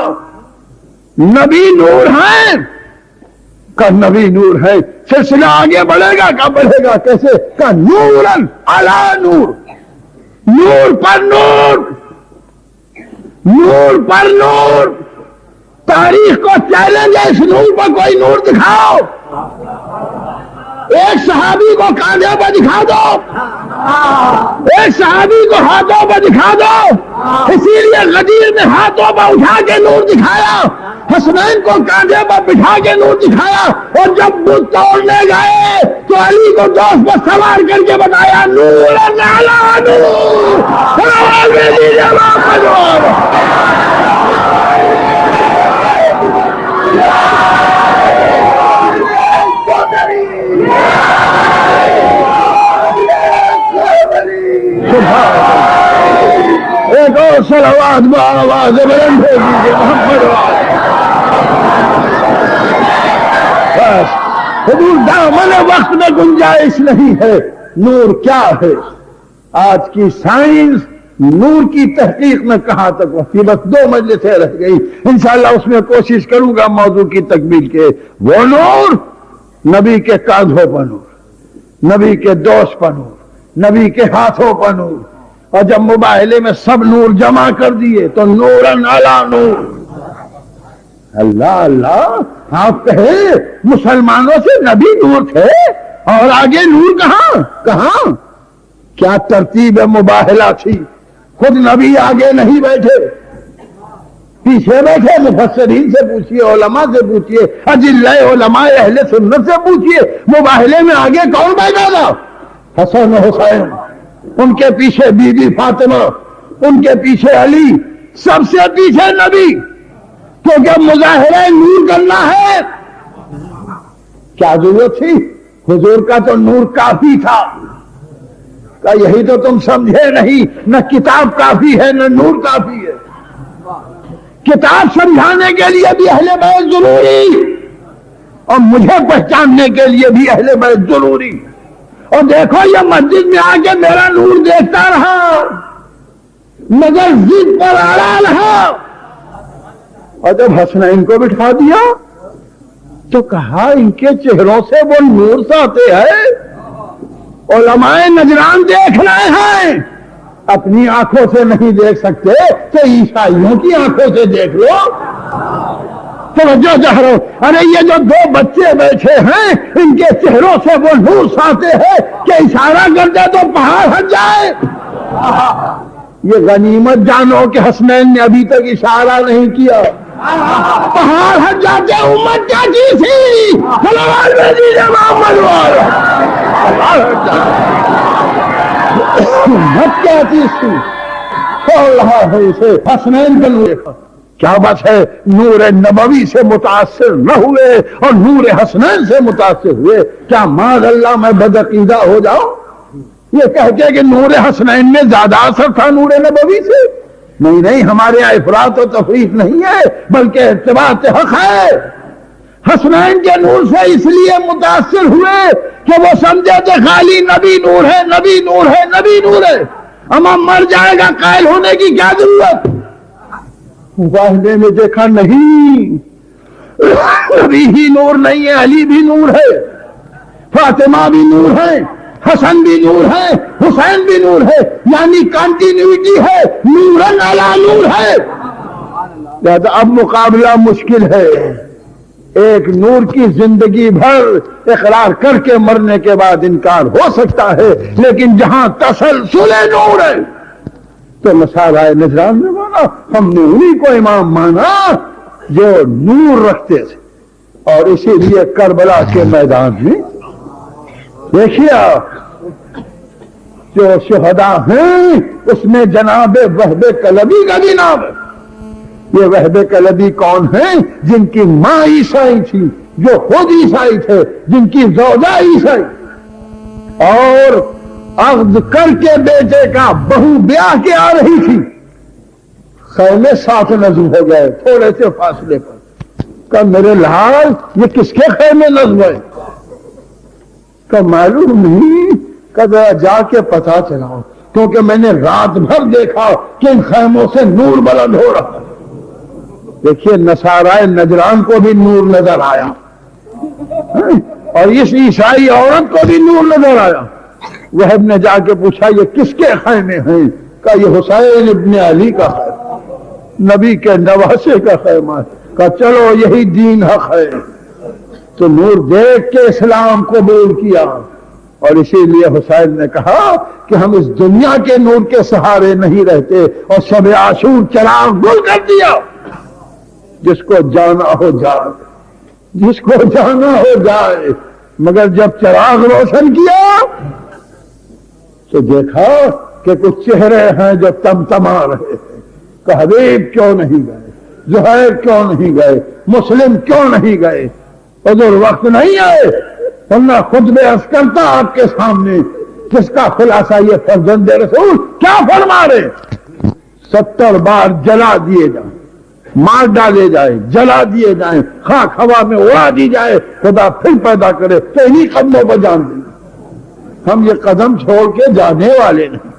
نبی نور ہے، کا نبی نور ہے، سلسلہ آگے بڑھے گا، کب بڑھے گا، کیسے؟ کا نورن علی نور، نور پر نور، نور پر نور۔ تاریخ کو چیلنج ہے، اس نور پر کوئی نور دکھاؤ، ایک صحابی کو کاندھے پر دکھا دو، ایک صحابی کو ہاتھوں پر دکھا دو، اسی لیے غدیر نے ہاتھوں پر اٹھا کے نور دکھایا، حسنین کو کاندھے پر بٹھا کے نور دکھایا، اور جب بت توڑنے گئے تو علی کو دوست پر سوار کر کے بتایا نور علی نور۔ ایک اور صلوات بآواز بلند بھیج دیجیے محمد والے۔ بس حضور دامن وقت میں گنجائش نہیں ہے۔ نور کیا ہے؟ آج کی سائنس نور کی تحقیق میں کہاں تک پہنچی؟ بس 2 مجلسیں رہ گئی، انشاءاللہ اس میں کوشش کروں گا موضوع کی تکمیل کے۔ وہ نور نبی کے کاندھوں پر نور، نبی کے دوست پر نور، نبی کے ہاتھوں پر نور، اور جب مباہلے میں سب نور جمع کر دیے تو نورن علی نور۔ اللہ اللہ، آپ کہیں مسلمانوں سے نبی نور تھے اور آگے نور کہاں کہاں؟ کیا ترتیب مباہلہ تھی؟ خود نبی آگے نہیں بیٹھے، پیچھے بیٹھے۔ مفسرین سے پوچھئے، علماء سے پوچھئے، اجلہ علماء اہل سنت سے پوچھئے، مباہلے میں آگے کون بیٹھا تھا؟ حسن و حسین، ان کے پیچھے بی بی فاطمہ، ان کے پیچھے علی، سب سے پیچھے نبی، کیونکہ مظاہرہ نور کرنا ہے۔ کیا ضرورت تھی؟ حضور کا تو نور کافی تھا۔ یہی تو تم سمجھے نہیں، نہ کتاب کافی ہے نہ نور کافی ہے۔ کتاب سمجھانے کے لیے بھی اہل بیت ضروری، اور مجھے پہچاننے کے لیے بھی اہل بیت ضروری۔ اور دیکھو یہ مسجد میں آ کے میرا نور دیکھتا رہا، مگر ضد پر اڑا رہا، اور جب حسنین کو بٹھا دیا تو کہا ان کے چہروں سے وہ نور سے آتے ہیں۔ علماء نجران دیکھ رہے ہیں، اپنی آنکھوں سے نہیں دیکھ سکتے تو عیسائیوں کی آنکھوں سے دیکھ لو۔ توجہ چاہو، ارے یہ جو 2 بچے بیٹھے ہیں ان کے چہروں سے وہ نور ساتے ہیں کہ اشارہ کر دے تو پہاڑ ہٹ جائے۔ یہ غنیمت جانو کہ حسنین نے ابھی تک اشارہ نہیں کیا، پہاڑ ہٹ جاتے۔ امت کیا چیز تھی؟ محمد امت کیا چیز تھی؟ کھول رہا ہے اسے حسنین کا نور۔ کیا بات ہے، نور نبوی سے متاثر نہ ہوئے اور نور حسنین سے متاثر ہوئے؟ کیا معاذ اللہ میں بدعقیدہ ہو جاؤں یہ کہہ کے کہ نور حسنین میں زیادہ اثر تھا نور نبوی سے؟ نہیں نہیں، ہمارے یہاں افراط و تفریط نہیں ہے، بلکہ اتباع حق ہے۔ حسنین کے نور سے اس لیے متاثر ہوئے کہ وہ سمجھے تھے خالی نبی نور ہے، نبی نور ہے، نبی نور ہے، اما مر جائے گا قائل ہونے کی کیا ضرورت؟ مباہلے نے دیکھا نہیں، ابھی ہی نور نہیں ہے، علی بھی نور ہے، فاطمہ بھی نور ہے، حسن بھی نور ہے، حسین بھی نور ہے، یعنی کنٹینیوٹی ہے، نورن علی نور ہے۔ لہذا اب مقابلہ مشکل ہے، ایک نور کی زندگی بھر اقرار کر کے مرنے کے بعد انکار ہو سکتا ہے، لیکن جہاں تسلسل نور ہے تو نصارہ نجران نے مانا، ہم نے انہی کو امام مانا جو نور رکھتے تھے، اور اسی لیے کربلا کے میدان میں دیکھیے آپ جو شہداء ہیں اس میں جناب وہب کلبی کا بھی نام ہے۔ یہ وہب کلبی کون ہیں؟ جن کی ماں عیسائی تھی، جو خود عیسائی تھے، جن کی زوجہ عیسائی، اور عقد کر کے بیٹے کا بہو بیاہ کے آ رہی تھی، خیمے ساتھ نصب ہو گئے تھوڑے سے فاصلے پر۔ کہ میرے لال یہ کس کے خیمے نصب ہے؟ کہ معلوم نہیں، کہ ذرا جا کے پتہ چلاؤ، کیونکہ میں نے رات بھر دیکھا کہ ان خیموں سے نور بلند ہو رہا۔ دیکھیے نصارہ نجران کو بھی نور نظر آیا، اور اس عیسائی عورت کو بھی نور نظر آیا۔ وہب نے جا کے پوچھا یہ کس کے خیمے ہیں؟ کہا یہ حسین ابن علی کا خیمہ، نبی کے نواسے کا خیمہ ہے۔ کہا چلو یہی دین حق ہے۔ تو نور دیکھ کے اسلام قبول کیا، اور اسی لیے حسین نے کہا کہ ہم اس دنیا کے نور کے سہارے نہیں رہتے، اور شب عاشور چراغ گل کر دیا۔ جس کو جانا ہو جائے، جس کو جانا ہو جائے، مگر جب چراغ روشن کیا تو دیکھا کہ کچھ چہرے ہیں جو تمتما رہے ہیں، کہ حبیب کیوں نہیں گئے، زہیر کیوں نہیں گئے، مسلم کیوں نہیں گئے؟ حضور وقت نہیں آئے، ورنہ خطبہ عرض کرتا آپ کے سامنے، جس کا خلاصہ یہ فرزند رسول کیا فرما رہے؟ 70 بار جلا دیے جائیں، مار ڈالے جائے، جلا دیے جائیں، خاک ہوا میں اڑا دی جائے، خدا پھر پیدا کرے تو انہی قدموں پر جان دیں۔ ہم یہ قدم چھوڑ کے جانے والے نہیں۔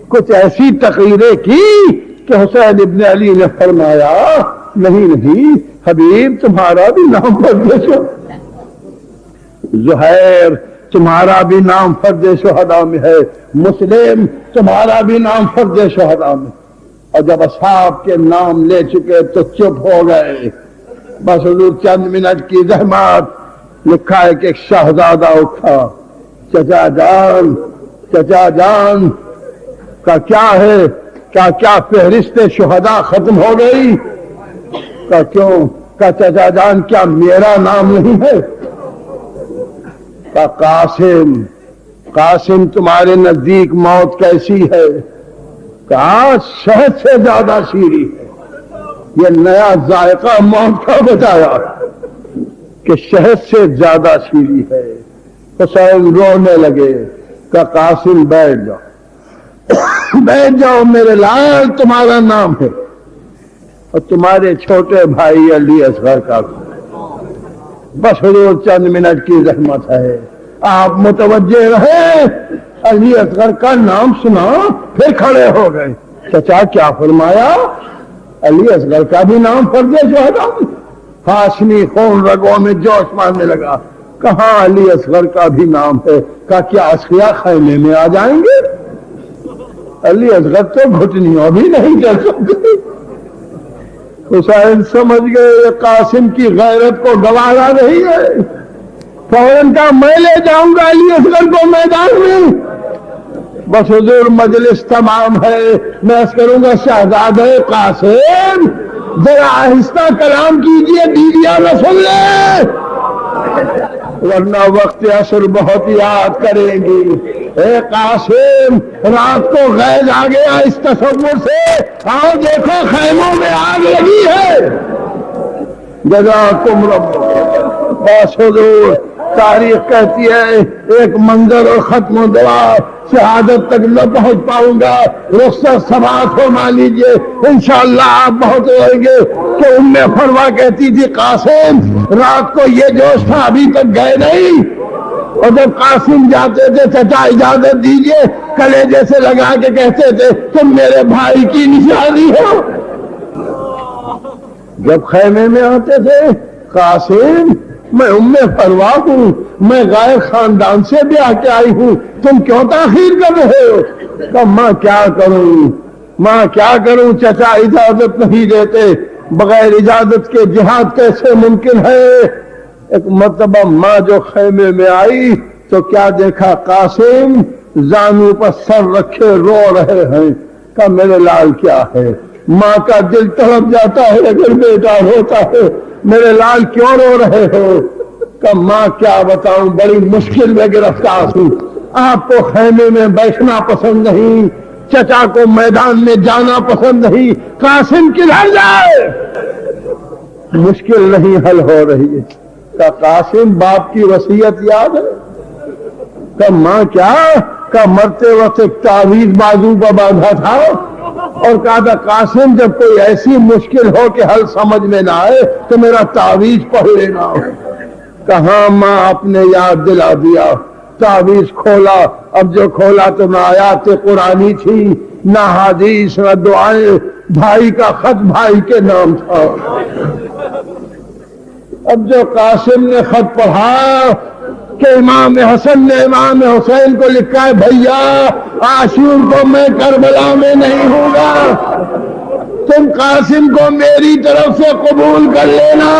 کچھ ایسی تقریریں کی کہ حسین ابن علی نے فرمایا نہیں حبیب تمہارا بھی نام فرد زہیر، تمہارا بھی نام فرد شہداء میں ہے، مسلم تمہارا بھی نام فرد شہداء میں۔ اور جب اصحاب کے نام لے چکے تو چپ ہو گئے۔ بس حضور چند منٹ کی زحمت، لکھا ہے کہ ایک شہزادہ اٹھا، چچا جان کا کیا ہے؟ کیا فہرست شہداء ختم ہو گئی؟ کا کیوں؟ کا چچا جان کیا میرا نام نہیں ہے؟ کا قاسم تمہارے نزدیک موت کیسی ہے؟ کہا شہد سے زیادہ شیریں ہے۔ یہ نیا ذائقہ موت کا بتایا کہ شہد سے زیادہ شیریں ہے۔ حسین رونے لگے کہ قاسم بیٹھ جاؤ، بیٹھ جاؤ میرے لال، تمہارا نام ہے، اور تمہارے چھوٹے بھائی علی اصغر کا۔ بس حضور چند منٹ کی زحمت ہے، آپ متوجہ رہے، علی اصغر کا نام سنا پھر کھڑے ہو گئے۔ چچا کیا فرمایا؟ علی اصغر کا بھی نام فرد شہداء۔ ہاشمی خون رگوں میں جوش مارنے لگا، کہاں علی اصغر کا بھی نام ہے؟ کہا کیا اشقیاء خیمے میں آ جائیں گے؟ علی اصغر تو گھٹنیوں بھی نہیں چل سکتے۔ حسین سمجھ گئے قاسم کی غیرت کو گوارا نہیں ہے، فوراً کا میں لے جاؤں گا علی اصغر کو میدان میں۔ بس حضور مجلس تمام ہے، میں عرض کروں گا شہزادہ قاسم ذرا آہستہ کلام کیجئے، بیویاں نہ سن لیں، ورنہ وقت عصر بہت یاد کریں گی۔ اے قاسم رات کو غیظ آ گیا اس تصور سے، آؤ دیکھو خیموں میں آگ لگی ہے۔ جزاکم رب۔ بس حضور تاریخ کہتی ہے ایک منظر اور ختم و دعا، شہادت تک نہ پہنچ پاؤں گا، رخصت سماعت فرما لیجئے، انشاءاللہ آپ بہت روئیں گے کہ ام فروا کہتی تھی قاسم رات کو یہ جوش تھا ابھی تک گئے نہیں، اور جب قاسم جاتے تھے چچا اجازت دیجئے کلیجے سے لگا کے کہتے تھے تم میرے بھائی کی نشانی ہو۔ جب خیمے میں آتے تھے قاسم میں ام فروا ہوں، میں غیر خاندان سے بھی آ کے آئی ہوں، تم کیوں تاخیر کر رہے ہو؟ کہا ماں کیا کروں، ماں کیا کروں، چچا اجازت نہیں دیتے، بغیر اجازت کے جہاد کیسے ممکن ہے؟ ایک مرتبہ ماں جو خیمے میں آئی تو کیا دیکھا، قاسم زانو پر سر رکھے رو رہے ہیں۔ کہا میرے لال کیا ہے؟ ماں کا دل تڑپ جاتا ہے اگر بیٹا روتا ہے، میرے لال کیوں رو رہے ہو؟ کہ ماں کیا بتاؤں، بڑی مشکل میں گرفتار ہوں، آپ کو خیمے میں بیٹھنا پسند نہیں، چچا کو میدان میں جانا پسند نہیں، قاسم کدھر جائے؟ مشکل نہیں حل ہو رہی ہے۔ کہ قاسم باپ کی وصیت یاد ہے؟ کہ ماں کیا؟ کہ مرتے وقت ایک تعویذ بازو پر باندھا تھا اور کہا تھا قاسم جب کوئی ایسی مشکل ہو کہ حل سمجھ میں نہ آئے تو میرا تعویذ پڑھ لینا۔ کہاں ماں آپ نے یاد دلا دیا، تعویذ کھولا، اب جو کھولا تو نہ آیات قرآنی تھی، نہ حدیث، نہ دعائیں، بھائی کا خط بھائی کے نام تھا۔ اب جو قاسم نے خط پڑھا کہ امام حسن نے امام حسین کو لکھا ہے، بھیا عاشور کو میں کربلا میں نہیں ہوں گا، تم قاسم کو میری طرف سے قبول کر لینا۔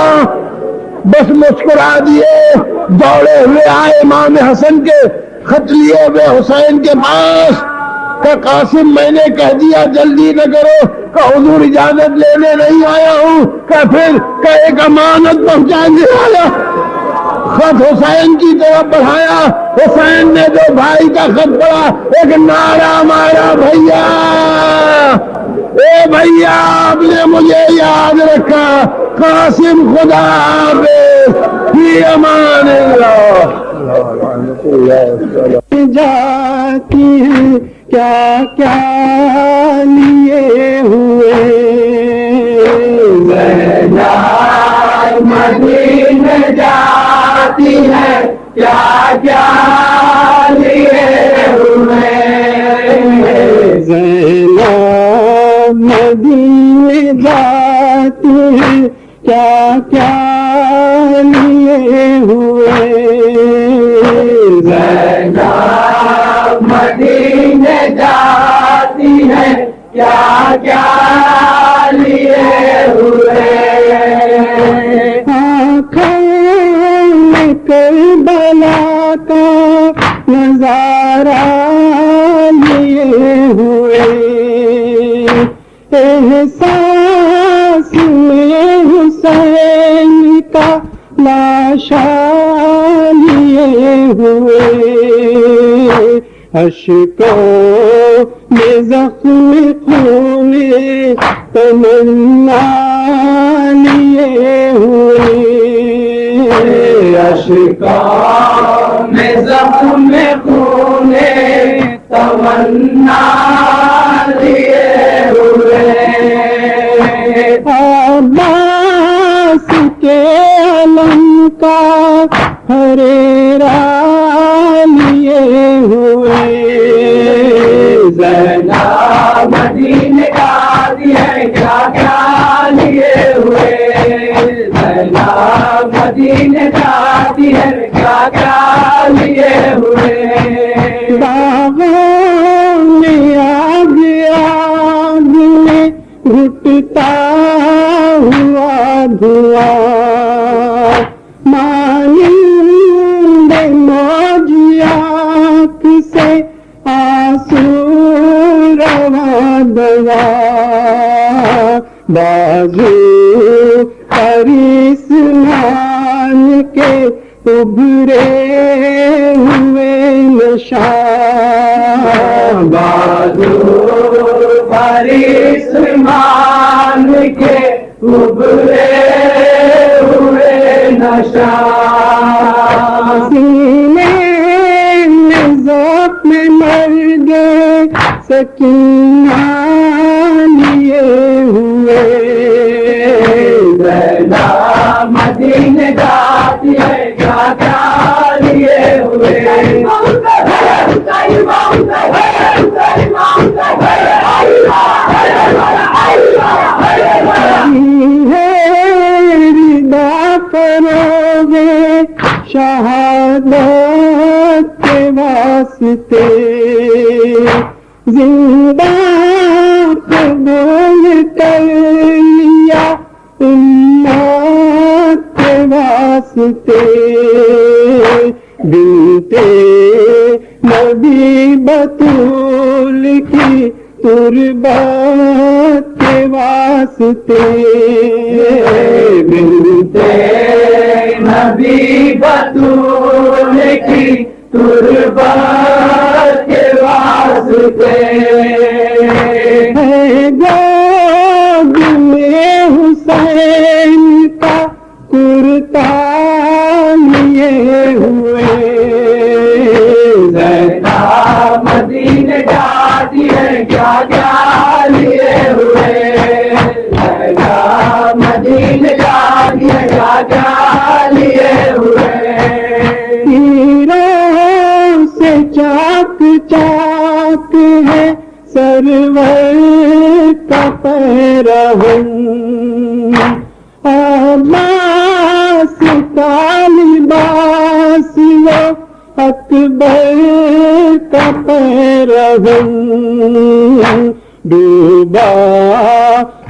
بس مسکرا دیے، دوڑے ہوئے آئے امام حسن کے خط لیے ہوئے حسین کے پاس کہ قاسم میں نے کہہ دیا جلدی نہ کرو، کہ حضور اجازت لینے نہیں آیا ہوں، کہ پھر کہ ایک امانت پہنچانے آیا۔ خط حسین کی طرف بڑھایا، حسین نے جو بھائی کا خط پڑھا ایک نعرہ مارا، بھیا اے بھیا آپ نے مجھے یاد رکھا، قاسم خدا حافظ، فی امان اللہ۔ جاتی ہیں کیا کیا لیے ہوئے، زینب مدینے جاتی ہے کیا کیا لیے ہوئے، زینب مدینے جاتی ہے کیا کیا لیے ہوئے، زینب مدینے جاتی ہے کیا کیا لیے ہوئے، آنکھیں میں کربلا کا نظارہ لیے ہوئے، احساس میں حسین کا لاشا لیے ہوئے، اشکوں میں زخم خون تمنا لیے ہوئے، اشکوں میں زخم خون تمنا لیے ہوئے، عباس کے علم کا ہریرا لیے ہوئے، زینب مدینے جاتی ہے کیا کیا لیے ہوئے، زینب مدینے جاتی ہے کیا کیا لیے ہوئے، باغوں میں آگ آگ میں گھٹتا ہوا دھواں، مانند موج آنکھ سے آنسو رواں دوا، بازو کرسمان کے ابھرے ہوئے نشان، بازو کرسمان کے ابھرے ہوئے نشان، سینے میں زخم مرگ سکینہ لیے ہوئے، زینب مدینے جاتی ہے کیا کیا لیے ہوئے، کرو گے شہادت کے واسطے، زندہ قبول کر لیا امت کے واسطے، بنتے نبی بطول کی تربت کے واسطے، بنتے نبی بطول کی تربت کے واسطے، ہے گود میں حسین کا کرتا لیے ہوئے، زینب مدینے جاتی ہے کیا کیا لیے ہوئے، زینب مدینے جاتی ہے کیا کیا لیے ہوئے، تیروں سے چاک چاک ہے سرور کا پیرہن، عباس کا لباس وہ اکبر کا پیرہن، ڈوبا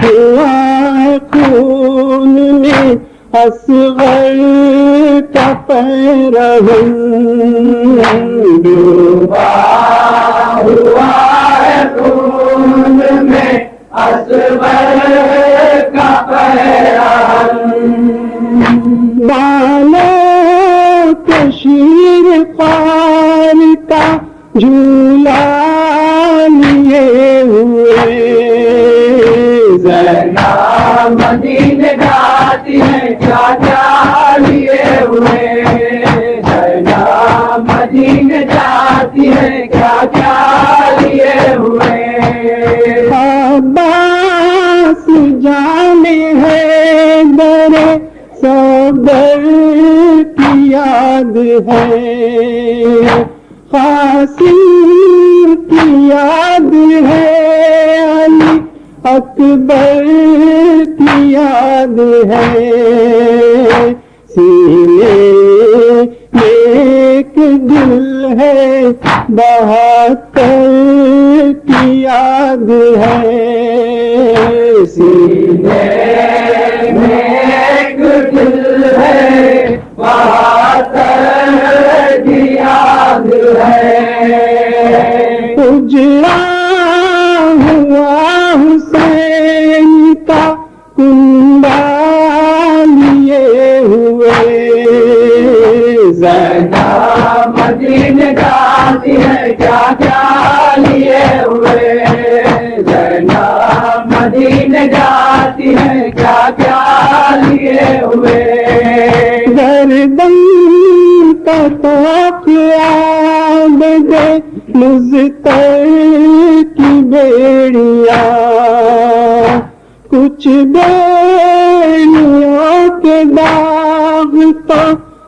ہوا ہے خون میں اصغر کا پیرہن، ڈوبا ہوا ہے خون میں اصغر کا پیرہن، بالوں کے شیر خوار کا جھولا لیے ہوئے، زینب مدینے جاتی ہے کیا کیا لیے ہوئے، زینب مدینے جاتی ہے کیا کیا لیے ہوئے، عباس جانے ہے در صبر کی یاد ہے، قاسم کی یاد ہے، علی اکبر کی یاد ہے، سینے میں ایک دل ہے 72 کی یاد ہے، سینے میں ایک دل ہے 72 کی یاد ہے، اجڑا ہوا حسین کا کنبہ لیے ہوئے، زینب مدینے جاتی ہے کیا کیا لیے ہوئے، زینب مدینے جاتی ہے کیا کیا لیے ہوئے، گردن کا طوق عابد مزتر کی بیڑیا، کچھ بیڑیوں کے داغ تو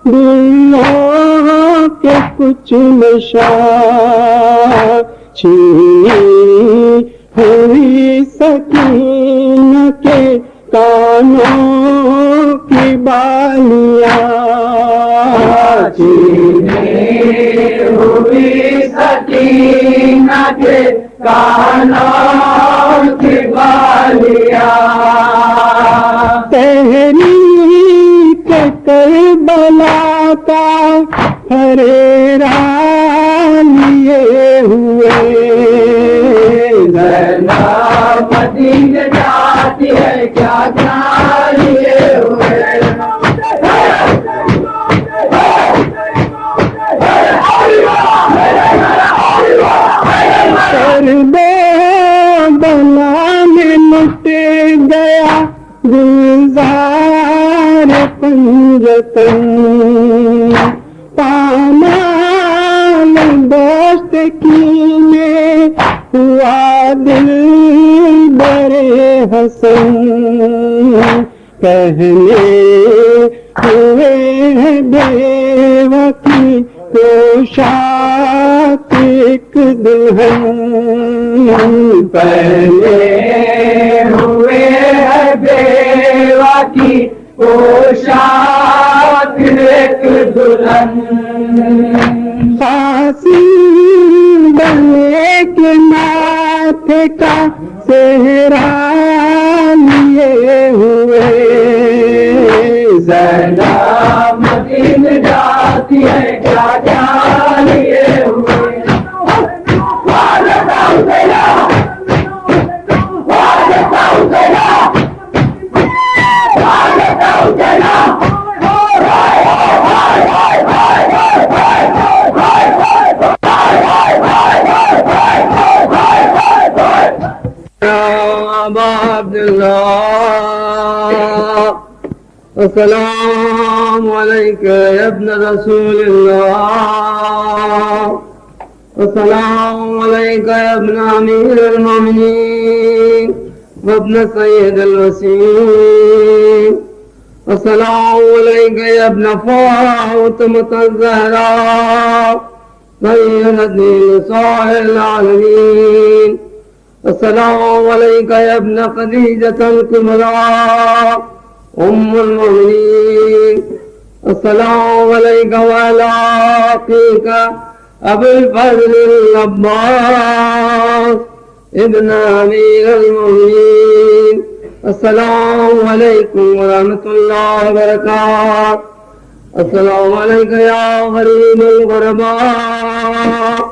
دلوں کے کچھ نشان، چھینی ہوئی سکینہ کے کانوں کی بالیاں، چھینی ہوئی سکینہ کے کانوں کی بالیاں، تحریک کربلا کا پھریرا لیے ہوئے، زینب مدینے جاتی ہے کیا کیا لیے ہوئے، کربلا میں لٹ گیا گلزار پنجتن، پامال دوست کی میں ہوا دل برے حسن، کہنے ہوئے ہیں بیوہ کی پوشاک ایک دلہن، پہلے ہوئے ہے بیوہ کی پوشاک ایک دلہن خاصی بنے کے ماتھے کا صحرا لیے ہوئے زینب مدینے جاتی ہے کیا کیا لیے ہوئے السلام عليك يا ابن رسول الله السلام عليك يا ابن أمير المؤمنين وابن سيد الوسيم السلام عليك يا ابن فاطمة الزهراء سيدة نساء العالمين السلام عليك يا ابن خديجة الكبرى أم المؤمنين السلام عليك وعلى أخيك أبي الفضل العباس ابن أمير المؤمنين السلام عليكم ورحمة الله وبركاته السلام عليك يا غريب الغرباء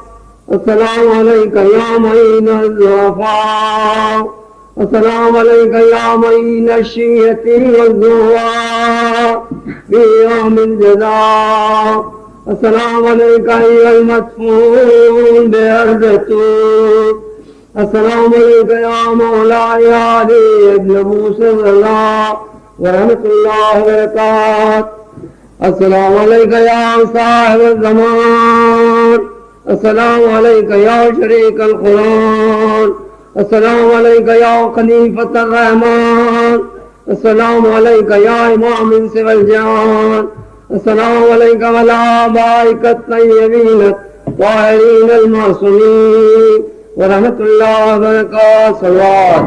السلام عليك يا معين الضعفاء السلام عليك يا معين الشية والزوار في يوم الجزاء السلام عليك أيها المدفون بأرض الطور السلام عليك يا مولاي علي بن موسى الله ورحمة الله وبركاته السلام عليك يا صاحب الزمان السلام عليك يا شريك القرآن السلام عليك يا خليفة الرحمن السلام عليك يا إمام من سوى الجهان السلام عليك وعلى آبائك الطيبين الطاهرين المعصومين ورحمة الله وبركاته. صلوات